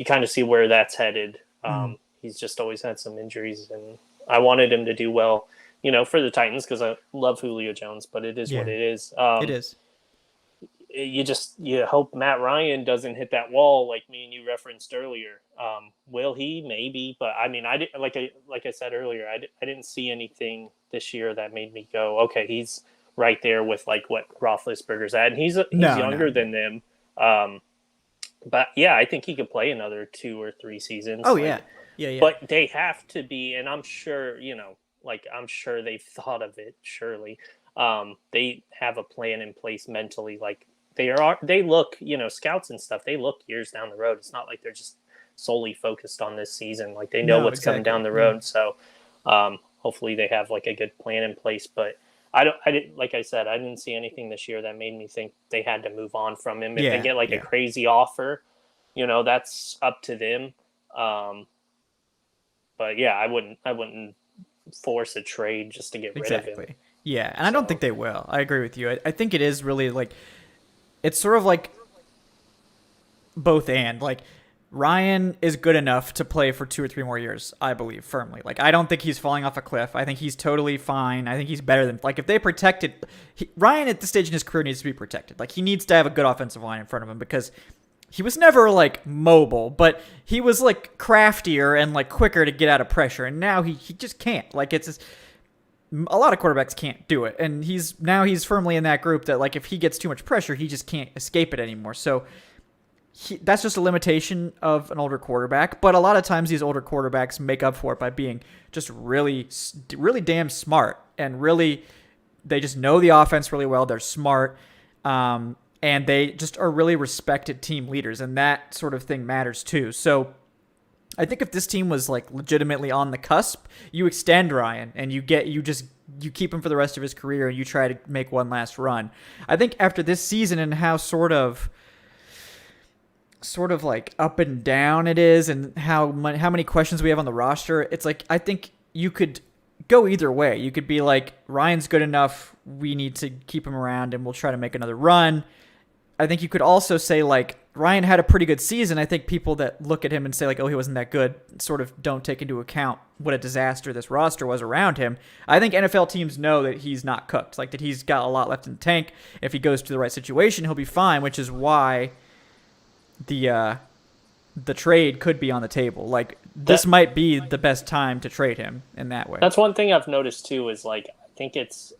B: kind of see where that's headed.
A: Mm.
B: He's just always had some injuries, and I wanted him to do well, for the Titans, because I love Julio Jones, but it is what
A: Yeah,
B: it is.
A: it is.
B: You hope Matt Ryan doesn't hit that wall like me and you referenced earlier. Will he? Maybe, but I mean, I didn't, like I said earlier, I didn't see anything this year that made me go, okay, he's right there with like what Roethlisberger's at, and he's
A: No, no.
B: younger than them. Um, but yeah, I think he could play another 2 or 3 seasons.
A: Oh,
B: Like,
A: yeah. Yeah, yeah.
B: but they have to be, and I'm sure, like, I'm sure they've thought of it. Surely, they have a plan in place mentally. Like, they look, scouts and stuff. They look years down the road. It's not like they're just solely focused on this season. Like, they know
A: No,
B: what's coming
A: exactly.
B: down the
A: Mm.
B: road. So, hopefully, they have like a good plan in place. But I didn't, like I said, I didn't see anything this year that made me think they had to move on from him. If they
A: Yeah,
B: get like a
A: yeah.
B: crazy offer, that's up to them. Um, but yeah, I wouldn't force a trade just to get rid of him.
A: Exactly. Yeah, and I don't think
B: So
A: they will. I agree with you. I think it is really like it's sort of like both and like Ryan is good enough to play for 2 or 3 more years, I believe firmly. Like I don't think he's falling off a cliff. I think he's totally fine. I think he's better than like if they protected Ryan at this stage in his career needs to be protected. Like he needs to have a good offensive line in front of him because he was never like mobile, but he was like craftier and like quicker to get out of pressure. And now he just can't. Like it's just, a lot of quarterbacks can't do it, and he's firmly in that group that like if he gets too much pressure, he just can't escape it anymore. So that's just a limitation of an older quarterback. But a lot of times these older quarterbacks make up for it by being just really, really damn smart and really they just know the offense really well. They're smart. And they just are really respected team leaders, and that sort of thing matters too. So I think if this team was like legitimately on the cusp, you extend Ryan and you keep him for the rest of his career and you try to make one last run. I think after this season and how sort of like up and down it is and how many questions we have on the roster, it's like I think you could go either way. You could be like Ryan's good enough, we need to keep him around and we'll try to make another run. I think you could also say like Ryan had a pretty good season. I think people that look at him and say like, oh, he wasn't that good, sort of don't take into account what a disaster this roster was around him. I think NFL teams know that he's not cooked, like that he's got a lot left in the tank. If he goes to the right situation, he'll be fine, which is why the trade could be on the table. Like this
B: that
A: might be the best time to trade him in that way.
B: that's one thing I've noticed too, is like I think it's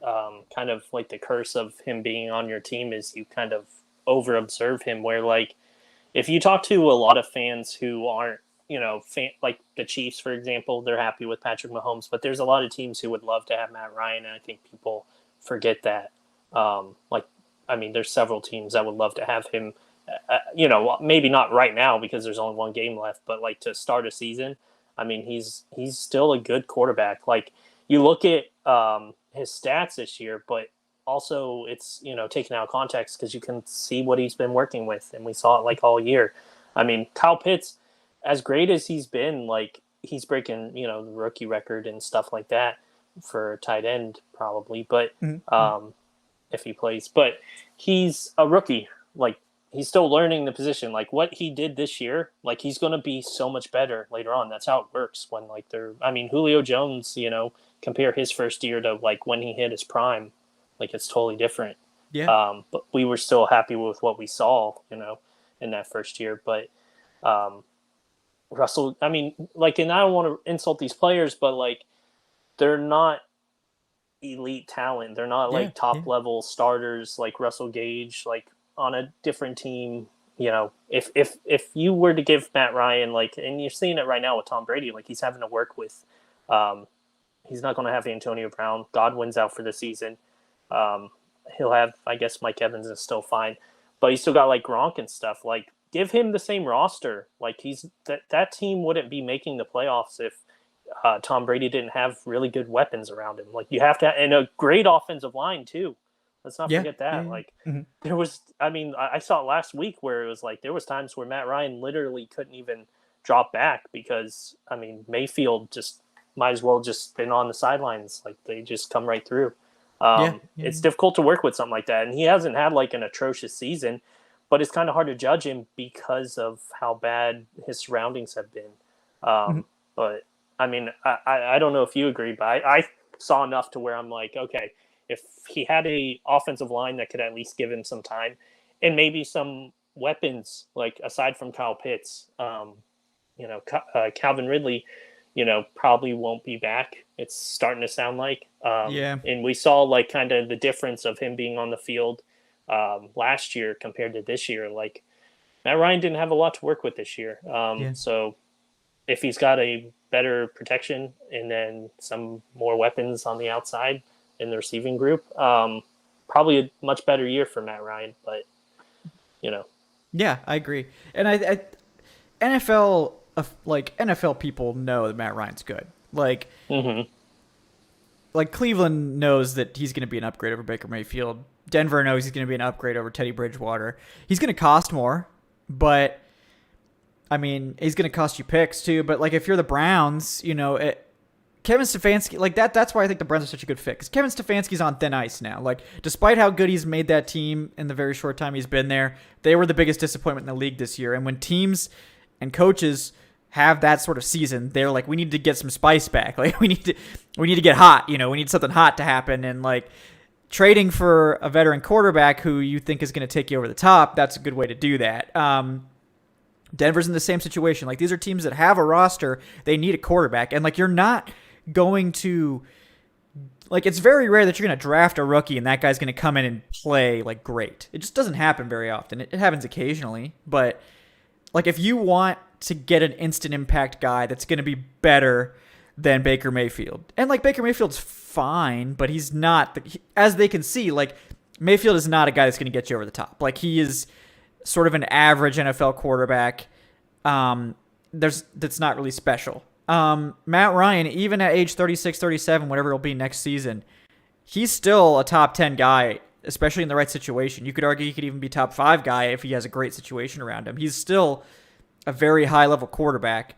B: kind of like the curse of him being on your team is you kind of over observe him, where like if you talk to a lot of fans who aren't, like the Chiefs, for example, they're happy with Patrick Mahomes, but there's a lot of teams who would love to have Matt Ryan, and I think people forget that. Like, I mean, there's several teams that would love to have him. Maybe not right now because there's only one game left, but like to start a season, I mean, he's still a good quarterback. Like you look at his stats this year, but also it's taken out of context because you can see what he's been working with, and we saw it like all year. I mean, Kyle Pitts, as great as he's been, like he's breaking the rookie record and stuff like that for a tight end probably, but
A: Mm-hmm.
B: if he plays, but he's a rookie. Like he's still learning the position. Like what he did this year, like he's going to be so much better later on. That's how it works when like I mean, Julio Jones, compare his first year to like when he hit his prime, like it's totally different.
A: Yeah.
B: But we were still happy with what we saw, in that first year. But Russell, I mean, like, and I don't want to insult these players, but like they're not elite talent. They're not
A: Yeah.
B: like top
A: Yeah.
B: level starters like Russell Gage, like on a different team. If you were to give Matt Ryan, like, and you're seeing it right now with Tom Brady, like he's having to work with, he's not going to have Antonio Brown. Godwin's out for the season. He'll have, I guess, Mike Evans is still fine, but he's still got like Gronk and stuff. Like, give him the same roster. Like that team wouldn't be making the playoffs if Tom Brady didn't have really good weapons around him. Like you have to, and a great offensive line too. Let's not forget that. Like there was, I mean, I saw it last week where it was like there was times where Matt Ryan literally couldn't even drop back because I mean Mayfield just might as well just been on the sidelines. Like they just come right through. It's difficult to work with something like that, and he hasn't had like an atrocious season, but it's kind of hard to judge him because of how bad his surroundings have been. But I mean, I don't know if you agree, but I saw enough to where I'm like, okay, if he had a offensive line that could at least give him some time and maybe some weapons, like aside from Kyle Pitts, Calvin Ridley, probably won't be back. It's starting to sound like, and we saw like kind of the difference of him being on the field last year compared to this year. Like Matt Ryan didn't have a lot to work with this year. So if he's got a better protection and then some more weapons on the outside in the receiving group, probably a much better year for Matt Ryan, but
A: Yeah, I agree. And I NFL people know that Matt Ryan's good. Like Cleveland knows that he's going to be an upgrade over Baker Mayfield. Denver knows he's going to be an upgrade over Teddy Bridgewater. He's going to cost more, but I mean, he's going to cost you picks too. But like, if you're the Browns, Kevin Stefanski, like that's why I think the Browns are such a good fit. Because Kevin Stefanski's on thin ice now. Like, despite how good he's made that team in the very short time he's been there, they were the biggest disappointment in the league this year. And when teams and coaches have that sort of season, they're like, we need to get some spice back. Like, we need to get hot. We need something hot to happen. And like, trading for a veteran quarterback who you think is going to take you over the top, that's a good way to do that. Denver's in the same situation. Like, these are teams that have a roster. They need a quarterback. And like, you're not going to, like, it's very rare that you're going to draft a rookie and that guy's going to come in and play like great. It just doesn't happen very often. It happens occasionally, but like, if you want to get an instant impact guy that's going to be better than Baker Mayfield, and like, Baker Mayfield's fine, but he's not, as they can see, like, Mayfield is not a guy that's going to get you over the top. Like, he is sort of an average NFL quarterback. That's not really special. Matt Ryan, even at age 36, 37, whatever it'll be next season, he's still a top 10 guy, especially in the right situation. You could argue he could even be top 5 guy if he has a great situation around him. He's still a very high level quarterback.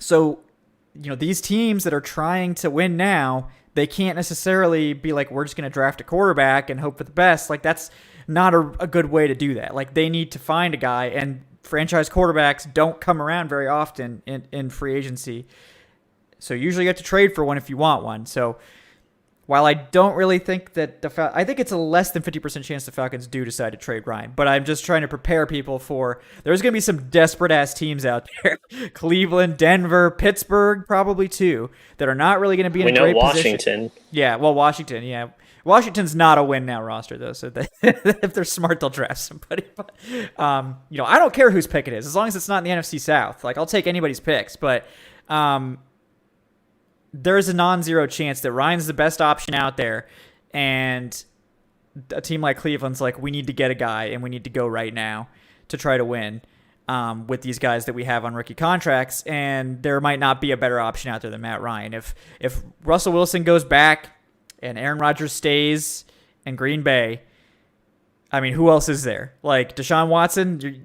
A: So, these teams that are trying to win now, they can't necessarily be like, we're just going to draft a quarterback and hope for the best. Like, that's not a good way to do that. Like, they need to find a guy, and franchise quarterbacks don't come around very often in free agency. So usually you have to trade for one if you want one. So while I don't really think that I think it's a less than 50% chance the Falcons do decide to trade Ryan, but I'm just trying to prepare people for, there's going to be some desperate ass teams out there. Cleveland, Denver, Pittsburgh, probably too, that are not really going to be in a great
B: Washington.
A: position. Yeah, well, Washington, yeah. Washington's not a win now roster though, so if they're smart, they'll draft somebody. But I don't care whose pick it is, as long as it's not in the NFC South. Like, I'll take anybody's picks, but there's a non-zero chance that Ryan's the best option out there, and a team like Cleveland's like, we need to get a guy and we need to go right now to try to win with these guys that we have on rookie contracts, and there might not be a better option out there than Matt Ryan. If Russell Wilson goes back and Aaron Rodgers stays in Green Bay, I mean, who else is there? Like, Deshaun Watson,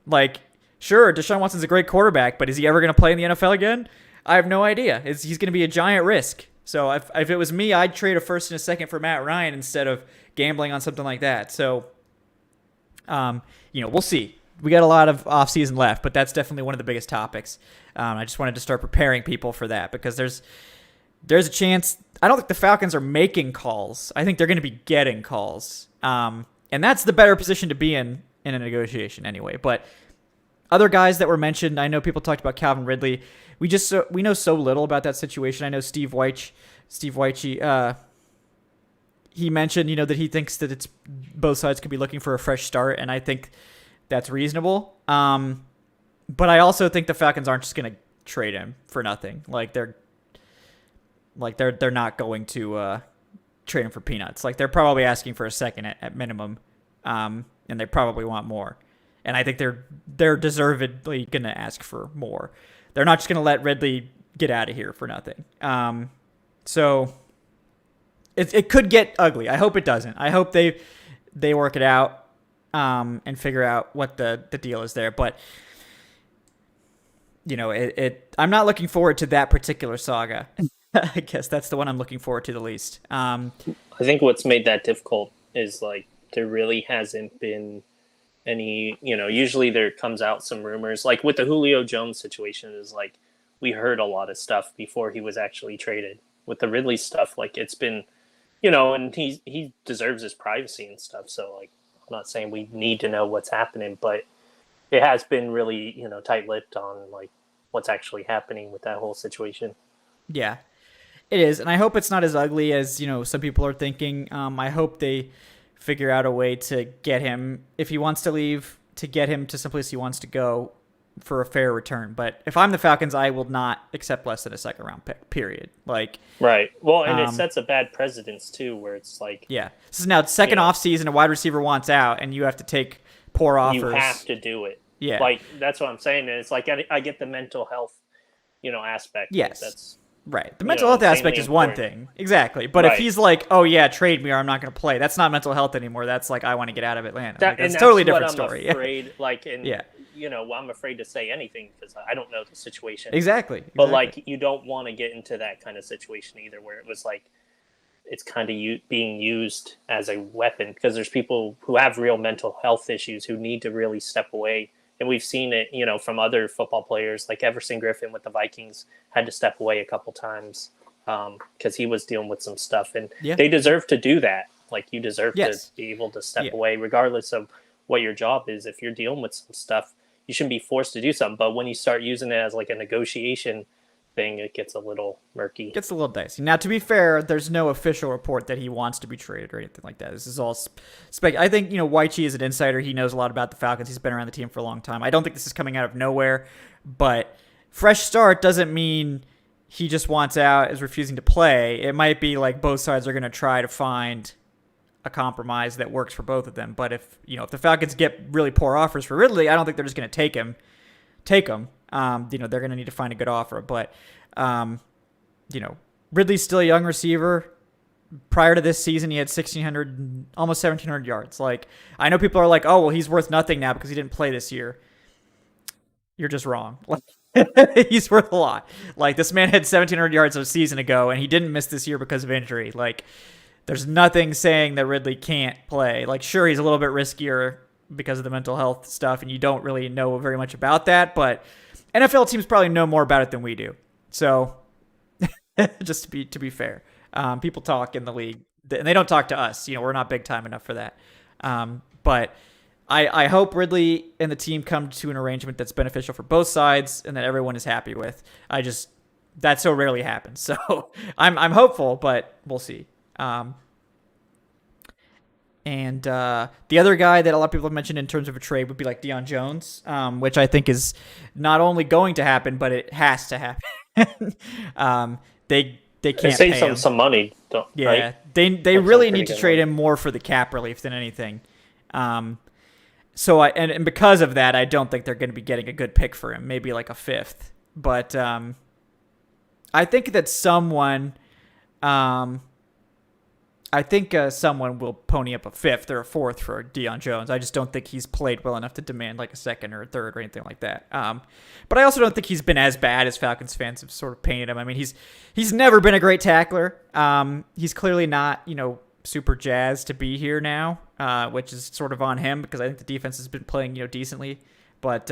A: like, sure, Deshaun Watson's a great quarterback, but is he ever going to play in the NFL again? I have no idea. He's going to be a giant risk. So if it was me, I'd trade a first and a second for Matt Ryan instead of gambling on something like that. So, we'll see. We got a lot of offseason left, but that's definitely one of the biggest topics. I just wanted to start preparing people for that, because there's a chance. I don't think the Falcons are making calls. I think they're going to be getting calls. And that's the better position to be in a negotiation anyway. But other guys that were mentioned, I know people talked about Calvin Ridley. We know so little about that situation. I know Steve Wyche, he mentioned, that he thinks that it's both sides could be looking for a fresh start, and I think that's reasonable. But I also think the Falcons aren't just going to trade him for nothing. They're not going to trade him for peanuts. Like, they're probably asking for a second at minimum, and they probably want more. And I think they're deservedly going to ask for more. they're not just going to let Ridley get out of here for nothing. So it could get ugly. I hope it doesn't. I hope they work it out and figure out what the deal is there. But I'm not looking forward to that particular saga. I guess that's the one I'm looking forward to the least.
B: I think what's made that difficult is like there really hasn't been any, usually there comes out some rumors like with the Julio Jones situation is like we heard a lot of stuff before he was actually traded. With the Ridley stuff, like it's been, and he deserves his privacy and stuff. So like I'm not saying we need to know what's happening, but it has been really, tight-lipped on like what's actually happening with that whole situation.
A: Yeah. It is, and I hope it's not as ugly as, some people are thinking. I hope they figure out a way to get him, if he wants to leave, to get him to someplace he wants to go for a fair return. But if I'm the Falcons, I will not accept less than a second-round pick, period. Like,
B: right. Well, and it sets a bad precedence, too, where it's like...
A: Yeah. This is now second offseason, a wide receiver wants out, and you have to take poor offers.
B: You have to do it.
A: Yeah.
B: Like, that's what I'm saying. And it's like I get the mental health, aspect.
A: Yes.
B: That's...
A: Right. The mental health aspect is one thing. Exactly. But if he's like, oh, yeah, trade me or I'm not going to play, that's not mental health anymore. That's like, I want to get out of Atlanta. That's a totally different story.
B: Afraid, I'm afraid to say anything because I don't know the situation.
A: Exactly.
B: But, like, you don't want to get into that kind of situation either where it was like, it's kind of being used as a weapon because there's people who have real mental health issues who need to really step away. And we've seen it, from other football players, like Everson Griffin with the Vikings had to step away a couple times because he was dealing with some stuff. And they deserve to do that. Like, you deserve to be able to step away regardless of what your job is. If you're dealing with some stuff, you shouldn't be forced to do something. But when you start using it as like a negotiation thing, it gets a little murky.
A: Gets a little dicey. Now, to be fair, there's no official report that he wants to be traded or anything like that. This is all I think, Weichi is an insider. He knows a lot about the Falcons. He's been around the team for a long time. I don't think this is coming out of nowhere, but fresh start doesn't mean he just wants out, is refusing to play. It might be like both sides are going to try to find a compromise that works for both of them. But if the Falcons get really poor offers for Ridley, I don't think they're just going to take him. They're going to need to find a good offer. But, Ridley's still a young receiver. Prior to this season, he had 1,600, almost 1,700 yards. Like, I know people are like, oh, well, he's worth nothing now because he didn't play this year. You're just wrong. He's worth a lot. Like, this man had 1,700 yards a season ago, and he didn't miss this year because of injury. Like, there's nothing saying that Ridley can't play. Like, sure, he's a little bit riskier because of the mental health stuff, and you don't really know very much about that, but NFL teams probably know more about it than we do. So, just to be fair, people talk in the league, and they don't talk to us. We're not big time enough for that. But I hope Ridley and the team come to an arrangement that's beneficial for both sides and that everyone is happy with. That so rarely happens. So I'm hopeful, but we'll see. And the other guy that a lot of people have mentioned in terms of a trade would be like Dion Jones, which I think is not only going to happen, but it has to happen. They can't
B: say
A: pay him.
B: some money.
A: Right? They really need to trade him more for the cap relief than anything. So and because of that, I don't think they're going to be getting a good pick for him. Maybe like a fifth, but I think that someone will pony up a fifth or a fourth for Dion Jones. I just don't think he's played well enough to demand like a second or a third or anything like that. But I also don't think he's been as bad as Falcons fans have sort of painted him. I mean, he's never been a great tackler. He's clearly not, super jazzed to be here now, which is sort of on him because I think the defense has been playing, decently. But,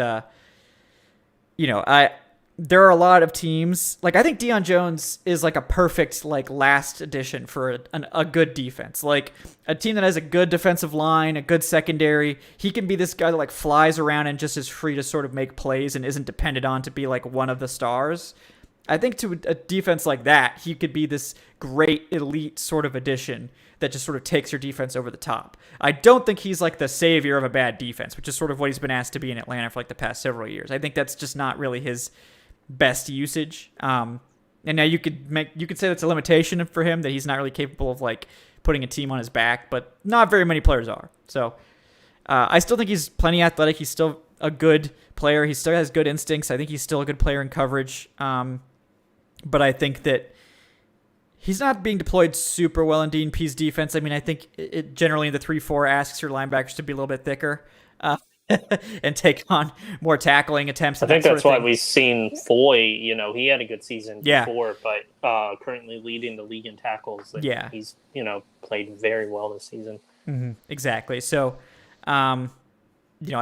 A: there are a lot of teams, like I think Dion Jones is like a perfect like last addition for a good defense, like a team that has a good defensive line, a good secondary. He can be this guy that like flies around and just is free to sort of make plays and isn't dependent on to be like one of the stars. I think to a defense like that, he could be this great elite sort of addition that just sort of takes your defense over the top. I don't think he's like the savior of a bad defense, which is sort of what he's been asked to be in Atlanta for like the past several years. I think that's just not really his best usage. And now you could say that's a limitation for him, that he's not really capable of like putting a team on his back, but not very many players are. So I still think he's plenty athletic. He's still a good player. He still has good instincts. I think he's still a good player in coverage. But I think that he's not being deployed super well in DNP's defense. I mean, I think it generally in the 3-4 asks your linebackers to be a little bit thicker and take on more tackling attempts.
B: I think that's why we've seen Foy. He had a good season before, but currently leading the league in tackles. He's played very well this season.
A: Mm-hmm. Exactly. So, I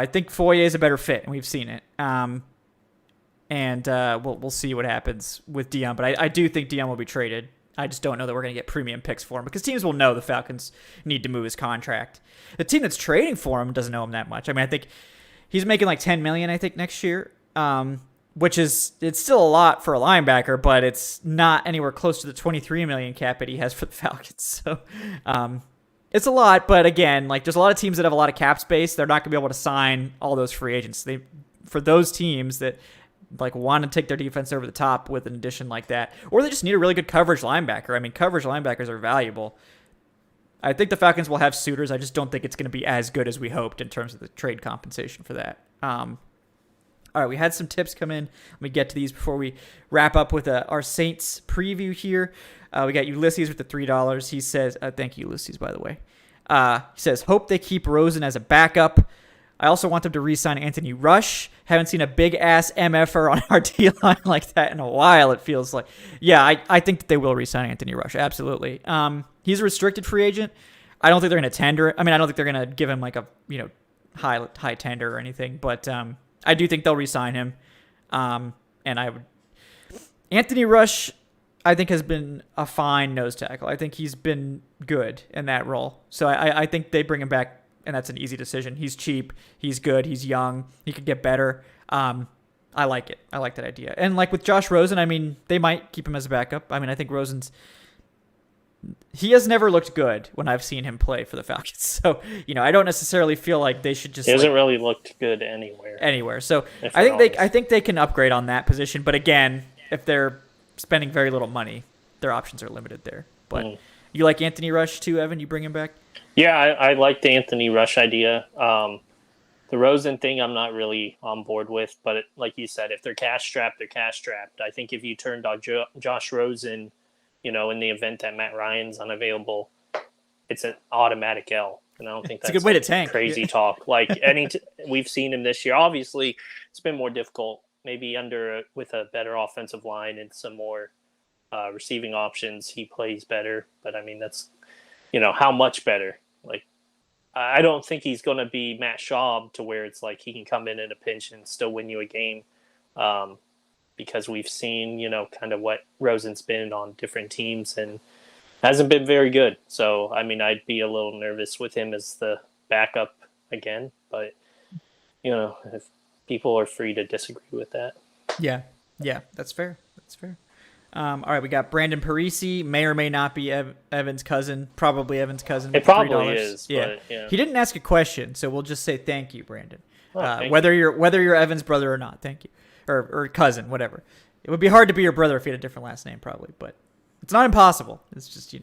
A: think Foye is a better fit, and we've seen it. And we'll see what happens with Dion, but I do think Dion will be traded. I just don't know that we're going to get premium picks for him because teams will know the Falcons need to move his contract. The team that's trading for him doesn't know him that much. I mean, I think he's making like $10 million, I think, next year, which it's still a lot for a linebacker, but it's not anywhere close to the $23 million cap that he has for the Falcons. So it's a lot, but again, like there's a lot of teams that have a lot of cap space. They're not going to be able to sign all those free agents. For those teams that like want to take their defense over the top with an addition like that, or they just need a really good coverage linebacker. I mean, coverage linebackers are valuable. I think the Falcons will have suitors. I just don't think it's going to be as good as we hoped in terms of the trade compensation for that. All right, we had some tips come in. Let me get to these before we wrap up with our Saints preview here. We got Ulysses with the $3. He says, thank you, Ulysses, by the way. He says, hope they keep Rosen as a backup. I also want them to re-sign Anthony Rush. Haven't seen a big-ass MFer on our D-line like that in a while, it feels like. Yeah, I think that they will re-sign Anthony Rush, absolutely. He's a restricted free agent. I don't think they're going to tender. I mean, I don't think they're going to give him like a high tender or anything, but I do think they'll re-sign him. Anthony Rush, I think, has been a fine nose tackle. I think he's been good in that role. So I think they bring him back, and that's an easy decision. He's cheap. He's good. He's young. He could get better. I like it. I like that idea. And like with Josh Rosen, I mean, they might keep him as a backup. I mean, I think he has never looked good when I've seen him play for the Falcons. So, I don't necessarily feel like they should just.
B: He hasn't really looked good anywhere.
A: So I think they can upgrade on that position. But again, if they're spending very little money, their options are limited there. But you like Anthony Rush too, Evan? You bring him back?
B: Yeah, I like the Anthony Rush idea. The Rosen thing I'm not really on board with, but like you said, if they're cash strapped, they're cash strapped. I think if you turned on Josh Rosen, in the event that Matt Ryan's unavailable, it's an automatic L. And I don't think that's
A: a good way to tank.
B: Crazy talk. Like we've seen him this year. Obviously, it's been more difficult. Maybe with a better offensive line and some more receiving options, he plays better. But I mean, that's how much better. Like, I don't think he's going to be Matt Schaub to where it's like he can come in a pinch and still win you a game. Because we've seen, kind of what Rosen's been on different teams and hasn't been very good. So, I mean, I'd be a little nervous with him as the backup again. But, if people are free to disagree with that.
A: Yeah, that's fair. All right, we got Brandon Parisi, may or may not be Evan's cousin, probably Evan's cousin.
B: It probably is.
A: Yeah.
B: But, yeah.
A: He didn't ask a question, so we'll just say thank you, Brandon.
B: Thank
A: whether you're Evan's brother or not, thank you. Or cousin, whatever. It would be hard to be your brother if you had a different last name, probably, but it's not impossible. It's just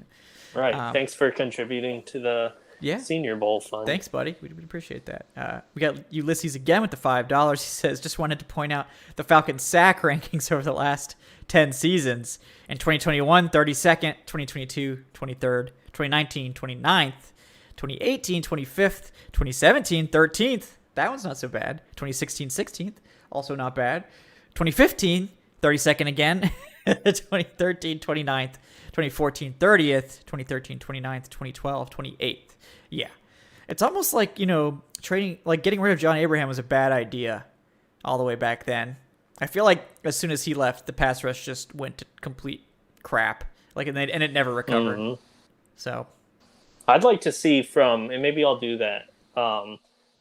B: Right. Thanks for contributing to the Senior Bowl fund.
A: Thanks, buddy. We appreciate that. We got Ulysses again with the $5. He says, just wanted to point out the Falcons sack rankings over the last 10 seasons. In 2021, 32nd, 2022, 23rd, 2019, 29th, 2018, 25th, 2017, 13th. That one's not so bad. 2016, 16th. Also not bad. 2015, 32nd again. 2013, 29th. 2014, 30th. 2013, 29th. 2012, 28th. Yeah. It's almost like, getting rid of John Abraham was a bad idea all the way back then. I feel like as soon as he left, the pass rush just went to complete crap. And it never recovered. Mm-hmm. So
B: I'd like to see and maybe I'll do that.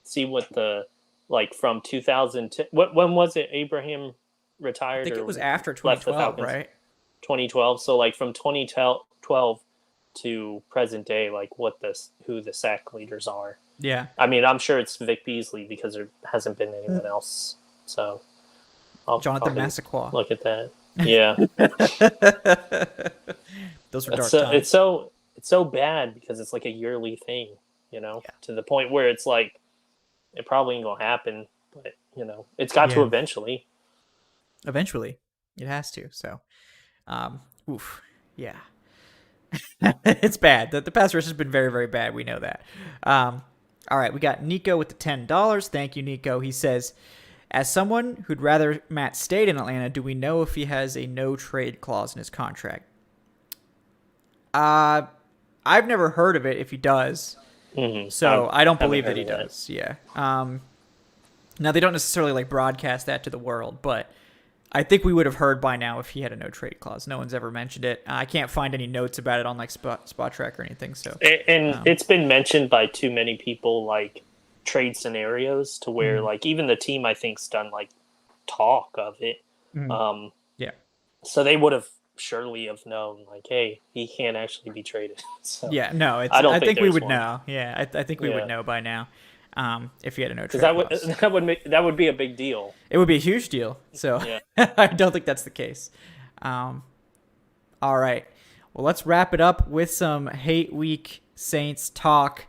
B: See what from 2010. When was it Abraham retired?
A: I think it was after 2012, right?
B: 2012. So from 2012 to present day, who the sack leaders are.
A: Yeah.
B: I mean, I'm sure it's Vic Beasley because there hasn't been anyone else. So
A: Jonathan Massaquoi.
B: Look at that. Yeah.
A: Those were dark times.
B: It's so bad because it's like a yearly thing, to the point where it's like it probably ain't gonna happen, but it's got to
A: Yeah.
B: eventually.
A: Eventually, it has to. So, oof, yeah, it's bad. The pass rush has been very, very bad. We know that. All right, we got Nico with the $10. Thank you, Nico. He says, as someone who'd rather Matt stayed in Atlanta, do we know if he has a no trade clause in his contract? I've never heard of it. If he does, so I don't believe that he does. Yeah. Now they don't necessarily like broadcast that to the world, but I think we would have heard by now if he had a no trade clause. No one's ever mentioned it. I can't find any notes about it on like Spot Track or anything. So
B: it's been mentioned by too many people, like trade scenarios, to where like even the team I think's done like talk of it.
A: Yeah.
B: So they would have surely have known, like, hey, he can't actually be traded. So
A: yeah, no, I think we would know. Yeah, I think we would know by now. If he had a no trade clause.
B: That would be a big deal.
A: It would be a huge deal. So I don't think that's the case. All right. Well, let's wrap it up with some Hate Week Saints talk.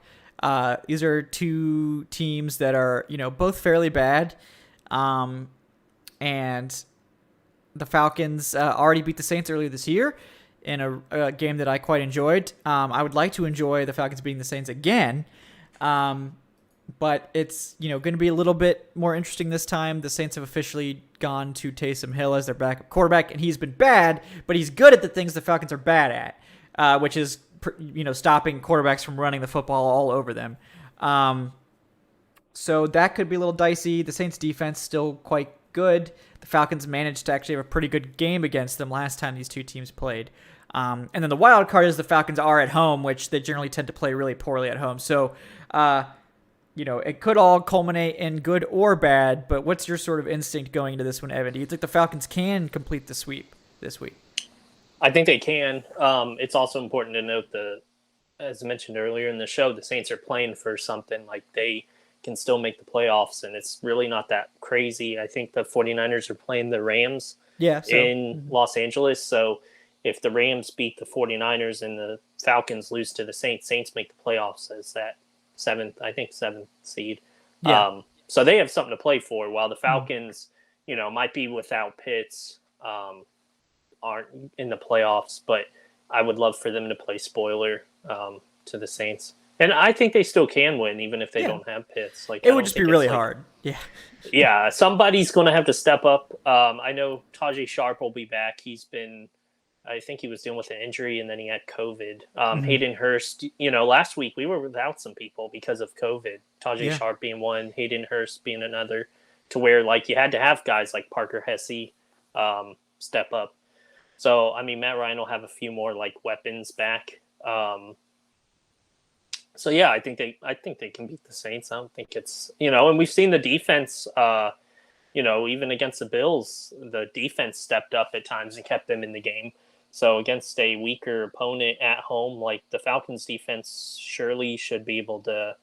A: These are two teams that are, both fairly bad. And the Falcons already beat the Saints earlier this year in a game that I quite enjoyed. I would like to enjoy the Falcons beating the Saints again. But it's, going to be a little bit more interesting this time. The Saints have officially gone to Taysom Hill as their backup quarterback, and he's been bad, but he's good at the things the Falcons are bad at, which is, stopping quarterbacks from running the football all over them. So that could be a little dicey. The Saints defense still quite good. The Falcons managed to actually have a pretty good game against them last time these two teams played. And then the wild card is the Falcons are at home, which they generally tend to play really poorly at home. So, it could all culminate in good or bad, but what's your sort of instinct going into this one, Evan? Do you think the Falcons can complete the sweep this week?
B: I think they can. It's also important to note as I mentioned earlier in the show, the Saints are playing for something. Like, they can still make the playoffs, and it's really not that crazy. I think the 49ers are playing the Rams in Los Angeles, so if the Rams beat the 49ers and the Falcons lose to the Saints make the playoffs as that seventh seed. Yeah. So they have something to play for, while the Falcons, might be without Pitts, aren't in the playoffs, but I would love for them to play spoiler to the Saints. And I think they still can win, even if they don't have Pitts. Like,
A: it would just be really hard. Yeah.
B: Yeah, somebody's going to have to step up. I know Tajay Sharp will be back. I think he was dealing with an injury, and then he had COVID. Hayden Hurst, last week we were without some people because of COVID. Tajay Sharp being one, Hayden Hurst being another, to where, like, you had to have guys like Parker Hesse step up. So, I mean, Matt Ryan will have a few more, like, weapons back. So, yeah, I think they can beat the Saints. I don't think it's, and we've seen the defense, even against the Bills, the defense stepped up at times and kept them in the game. So against a weaker opponent at home, like the Falcons defense surely should be able to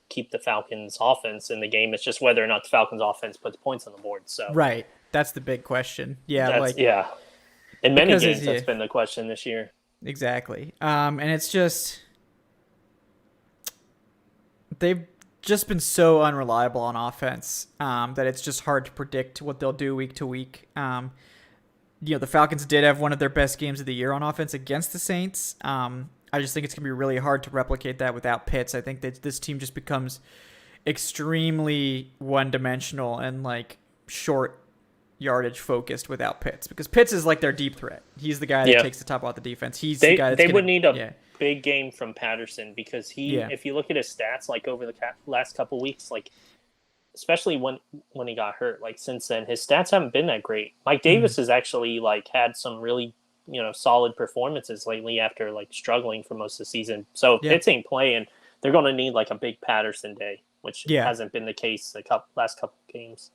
B: keep the Falcons offense in the game. It's just whether or not the Falcons offense puts points on the board. So
A: right. That's the big question. Yeah.
B: In many games, that's been the question this year.
A: Exactly. And it's just, they've just been so unreliable on offense that it's just hard to predict what they'll do week to week. The Falcons did have one of their best games of the year on offense against the Saints. I just think it's going to be really hard to replicate that without Pitts. I think that this team just becomes extremely one-dimensional and like short yardage focused without Pitts, because Pitts is like their deep threat. He's the guy that takes the top off the defense. He's the guy that's
B: would need a big game from Patterson, because if you look at his stats, like over the last couple weeks, like especially when he got hurt, like since then, his stats haven't been that great. Mike Davis has actually like had some really, solid performances lately after like struggling for most of the season. So if Pitts ain't playing, they're going to need like a big Patterson day, which hasn't been the case the last couple games.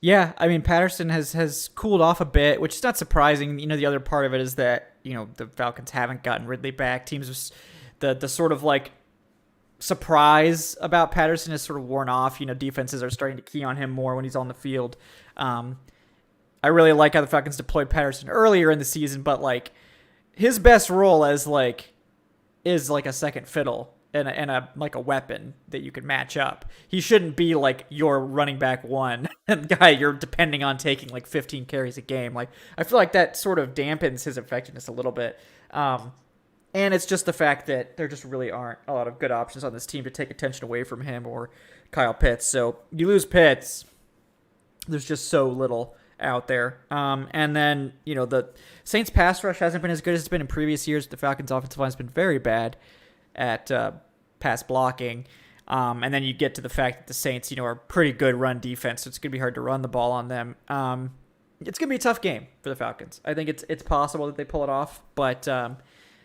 A: Yeah, I mean, Patterson has cooled off a bit, which is not surprising. The other part of it is that, the Falcons haven't gotten Ridley back. Teams, the sort of like surprise about Patterson has sort of worn off. Defenses are starting to key on him more when he's on the field. I really like how the Falcons deployed Patterson earlier in the season, but like his best role is like a second fiddle and a like a weapon that you could match up. He shouldn't be like your running back one guy you're depending on taking like 15 carries a game. Like I feel like that sort of dampens his effectiveness a little bit. And it's just the fact that there just really aren't a lot of good options on this team to take attention away from him or Kyle Pitts. So you lose Pitts, there's just so little out there. And then, the Saints pass rush hasn't been as good as it's been in previous years. The Falcons offensive line has been very bad at pass blocking. And then you get to the fact that the Saints, are pretty good run defense, so it's going to be hard to run the ball on them. It's going to be a tough game for the Falcons. I think it's possible that they pull it off, but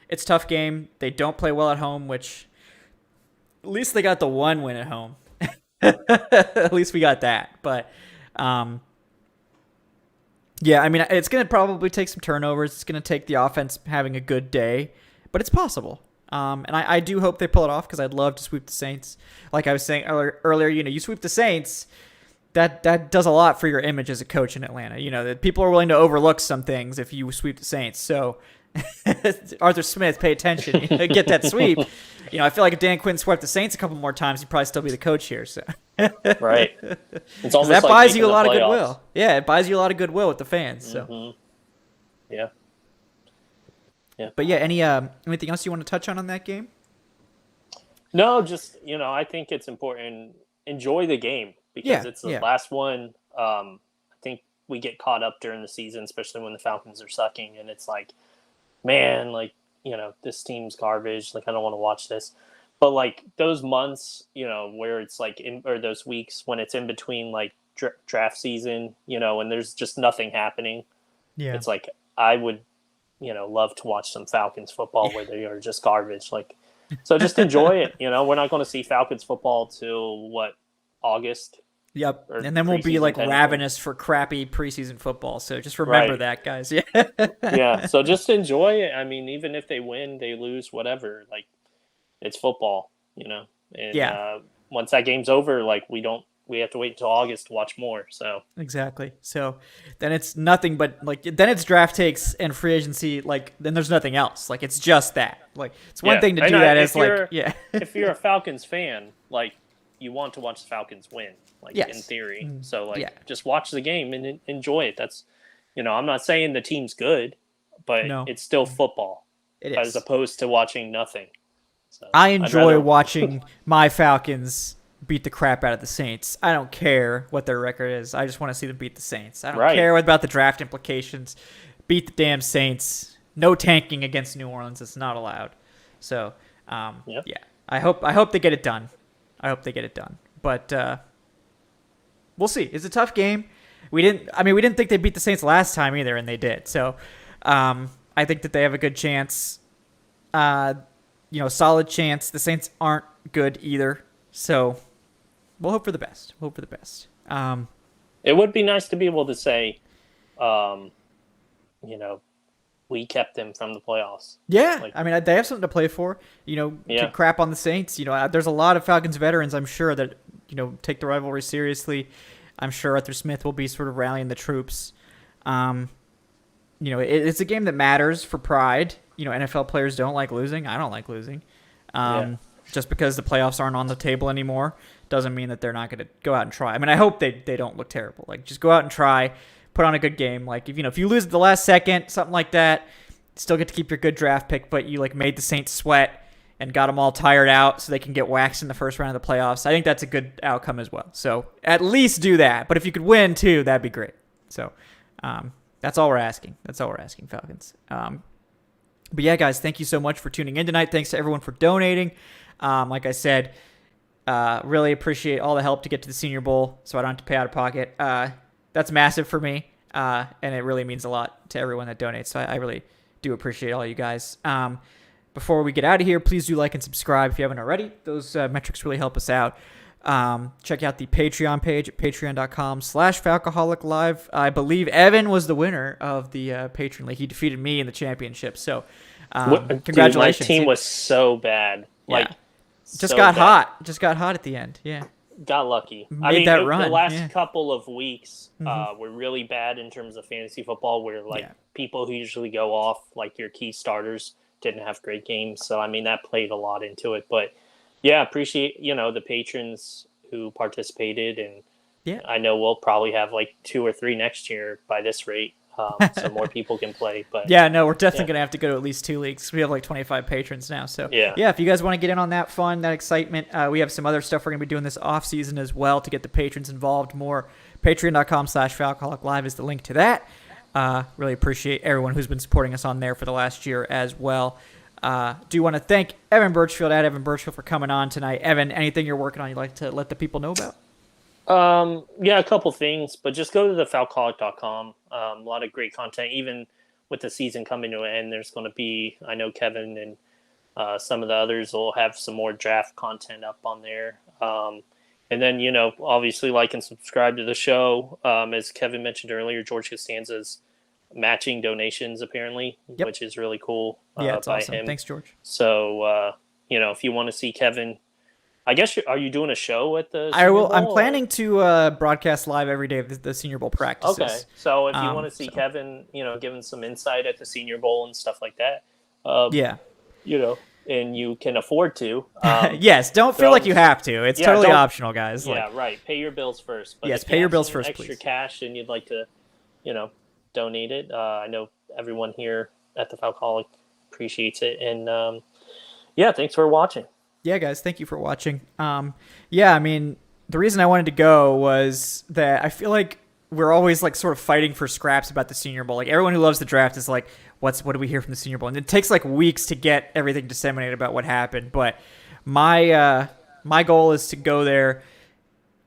A: it's a tough game. They don't play well at home, which at least they got the one win at home. At least we got that. But yeah, I mean, it's going to probably take some turnovers. It's going to take the offense having a good day, but it's possible. And I do hope they pull it off because I'd love to sweep the Saints. Like I was saying earlier, you sweep the Saints, that does a lot for your image as a coach in Atlanta. That people are willing to overlook some things if you sweep the Saints. So Arthur Smith, pay attention, get that sweep. I feel like if Dan Quinn swept the Saints a couple more times, he'd probably still be the coach here. So
B: right, it's almost
A: that
B: like
A: buys you a lot
B: playoffs.
A: of goodwill. Yeah, it buys you a lot of goodwill with the fans. So
B: yeah.
A: But yeah, anything else you want to touch on that game?
B: No, just I think it's important. Enjoy the game because it's the last one. I think we get caught up during the season, especially when the Falcons are sucking, and it's like, man, like this team's garbage. Like I don't want to watch this. But like those months, where it's like or those weeks when it's in between like draft season, and there's just nothing happening. Yeah, it's like I would. Love to watch some Falcons football where they are just garbage. Like, so just enjoy it. We're not going to see Falcons football till August.
A: Yep. And then we'll be like ravenous for crappy preseason football. So just remember that, guys. Yeah.
B: Yeah. So just enjoy it. I mean, even if they win, they lose, whatever, like it's football, and once that game's over, like we have to wait until August to watch more. So
A: exactly. So then it's nothing but then it's draft takes and free agency. Like then there's nothing else. Like it's just that. Like it's one thing to do that as
B: if you're a Falcons fan, like you want to watch the Falcons win, like in theory. So just watch the game and enjoy it. That's, I'm not saying the team's good, but it's still football as opposed to watching nothing. So
A: I enjoy watching my Falcons beat the crap out of the Saints. I don't care what their record is. I just want to see them beat the Saints. I don't care about the draft implications. Beat the damn Saints. No tanking against New Orleans. It's not allowed. So, yeah. I hope they get it done. But we'll see. It's a tough game. We didn't think they beat the Saints last time either, and they did. So, I think that they have a good chance. Solid chance. The Saints aren't good either. So, we'll hope for the best.
B: It would be nice to be able to say, we kept them from the playoffs.
A: Yeah, I mean, they have something to play for. To crap on the Saints. There's a lot of Falcons veterans, I'm sure, that take the rivalry seriously. I'm sure Arthur Smith will be sort of rallying the troops. It's a game that matters for pride. NFL players don't like losing. I don't like losing. Just because the playoffs aren't on the table anymore doesn't mean that they're not going to go out and try. I mean, I hope they don't look terrible. Like, just go out and try, put on a good game. Like, if you lose at the last second, something like that, still get to keep your good draft pick, but you made the Saints sweat and got them all tired out so they can get waxed in the first round of the playoffs. I think that's a good outcome as well. So at least do that. But if you could win too, that'd be great. So that's all we're asking. Falcons. But yeah, guys, thank you so much for tuning in tonight. Thanks to everyone for donating. Like I said, really appreciate all the help to get to the Senior Bowl so I don't have to pay out of pocket. That's massive for me, and it really means a lot to everyone that donates. So I really do appreciate all you guys. Before we get out of here, please do like and subscribe if you haven't already. Those metrics really help us out. Check out the Patreon page at patreon.com/Falcoholic Live. I believe Evan was the winner of the Patreon League. He defeated me in the championship. So congratulations.
B: Dude, my team was so bad.
A: Just got hot. Just got hot at the end. Yeah.
B: Got lucky.
A: That run.
B: The last couple of weeks were really bad in terms of fantasy football where people who usually go off, like your key starters, didn't have great games. So, that played a lot into it. But Yeah, appreciate, the patrons who participated, and
A: Yeah.
B: I know we'll probably have like 2 or 3 next year by this rate, so more people can play. But
A: Yeah, no, we're definitely
B: yeah,
A: going to have to go to at least 2 leagues. We have like 25 patrons now. So,
B: yeah,
A: yeah, if you guys want to get in on that fun, that excitement, we have some other stuff we're going to be doing this off season as well to get the patrons involved more. Patreon.com/Falcoholic Live is the link to that. Really appreciate everyone who's been supporting us on there for the last year as well. Do want to thank Evan Birchfield at Evan Birchfield for coming on tonight. Evan, anything you're working on you'd like to let the people know about?
B: Yeah, a couple things, but just go to the Falcoholic.com. A lot of great content, even with the season coming to an end. There's going to be, I know Kevin and some of the others will have some more draft content up on there. And then, obviously like and subscribe to the show. As Kevin mentioned earlier, George Costanza's matching donations apparently,
A: Yep.
B: which is really cool.
A: Yeah, it's
B: by
A: awesome.
B: him.
A: Thanks, George.
B: So, if you want to see Kevin, I guess are you doing a show at the
A: I
B: Senior
A: will.
B: Bowl,
A: I'm
B: or?
A: planning to broadcast live every day of the Senior Bowl practices.
B: Okay, so if you want to see
A: so-
B: Kevin, giving some insight at the Senior Bowl and stuff like that,
A: Yeah.
B: and you can afford to.
A: Yes. Don't feel
B: so-
A: like you have to. It's
B: Yeah,
A: totally
B: don't-
A: optional, guys.
B: Yeah,
A: Like,
B: right. Pay your bills first. But
A: Yes,
B: if you
A: pay your
B: have
A: bills
B: some
A: first,
B: extra
A: please.
B: cash and you'd like to, donate it. I know everyone here at the Falcoholic appreciates it, and thanks for watching.
A: Yeah, guys, thank you for watching. Yeah, I mean, the reason I wanted to go was that I feel like we're always like sort of fighting for scraps about the Senior Bowl. Like everyone who loves the draft is like, what do we hear from the Senior Bowl? And it takes like weeks to get everything disseminated about what happened. But my goal is to go there,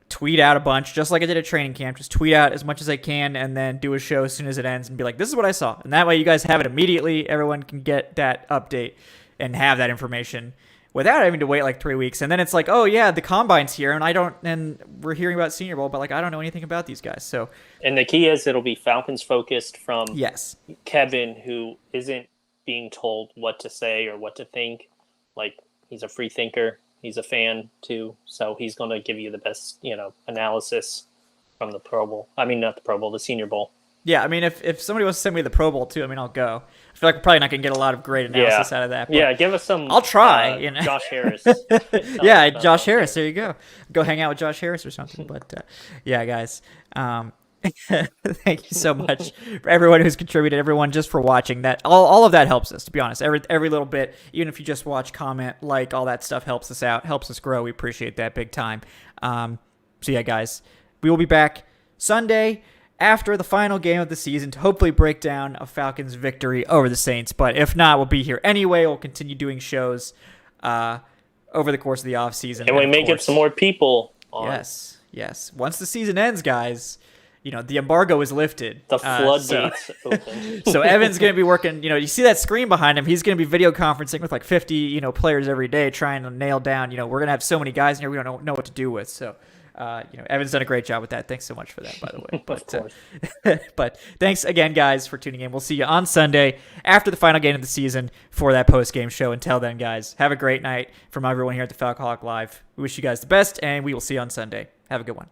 A: tweet out a bunch, just like I did at training camp. Just tweet out as much as I can, and then do a show as soon as it ends, and be like, this is what I saw. And that way, you guys have it immediately. Everyone can get that update and have that information without having to wait like 3 weeks. And then it's like, oh yeah, the combine's here, and we're hearing about Senior Bowl, but like I don't know anything about these guys. So
B: And the key is it'll be Falcons focused from
A: yes,
B: Kevin, who isn't being told what to say or what to think. Like, he's a free thinker. He's a fan too, so he's going to give you the best, analysis from the Pro Bowl. I mean, not the Pro Bowl, the Senior Bowl.
A: yeah. I mean, if somebody wants to send me the Pro Bowl too, I mean, I'll go. I feel like we're probably not gonna get a lot of great analysis out of that. But
B: Yeah, give us some.
A: I'll try.
B: Josh Harris.
A: Yeah, Josh Harris. There you go. Go hang out with Josh Harris or something. But yeah, guys. Thank you so much for everyone who's contributed, everyone just for watching. That all of that helps us, to be honest. Every little bit, even if you just watch, comment, like, all that stuff helps us out, helps us grow. We appreciate that big time. So yeah, guys, we will be back Sunday after the final game of the season to hopefully break down a Falcons victory over the Saints. But if not, we'll be here anyway. We'll continue doing shows over the course of the offseason.
B: And we may get some more people on.
A: Yes. Once the season ends, guys, the embargo is lifted.
B: The floodgates open.
A: So Evan's going to be working, you see that screen behind him. He's going to be video conferencing with like 50, players every day trying to nail down, we're going to have so many guys in here we don't know what to do with. So, Evan's done a great job with that. Thanks so much for that, by the way. But thanks again, guys, for tuning in. We'll see you on Sunday after the final game of the season for that post-game show. Until then, guys, have a great night from everyone here at the Falcoholic Live. We wish you guys the best, and we will see you on Sunday. Have a good one.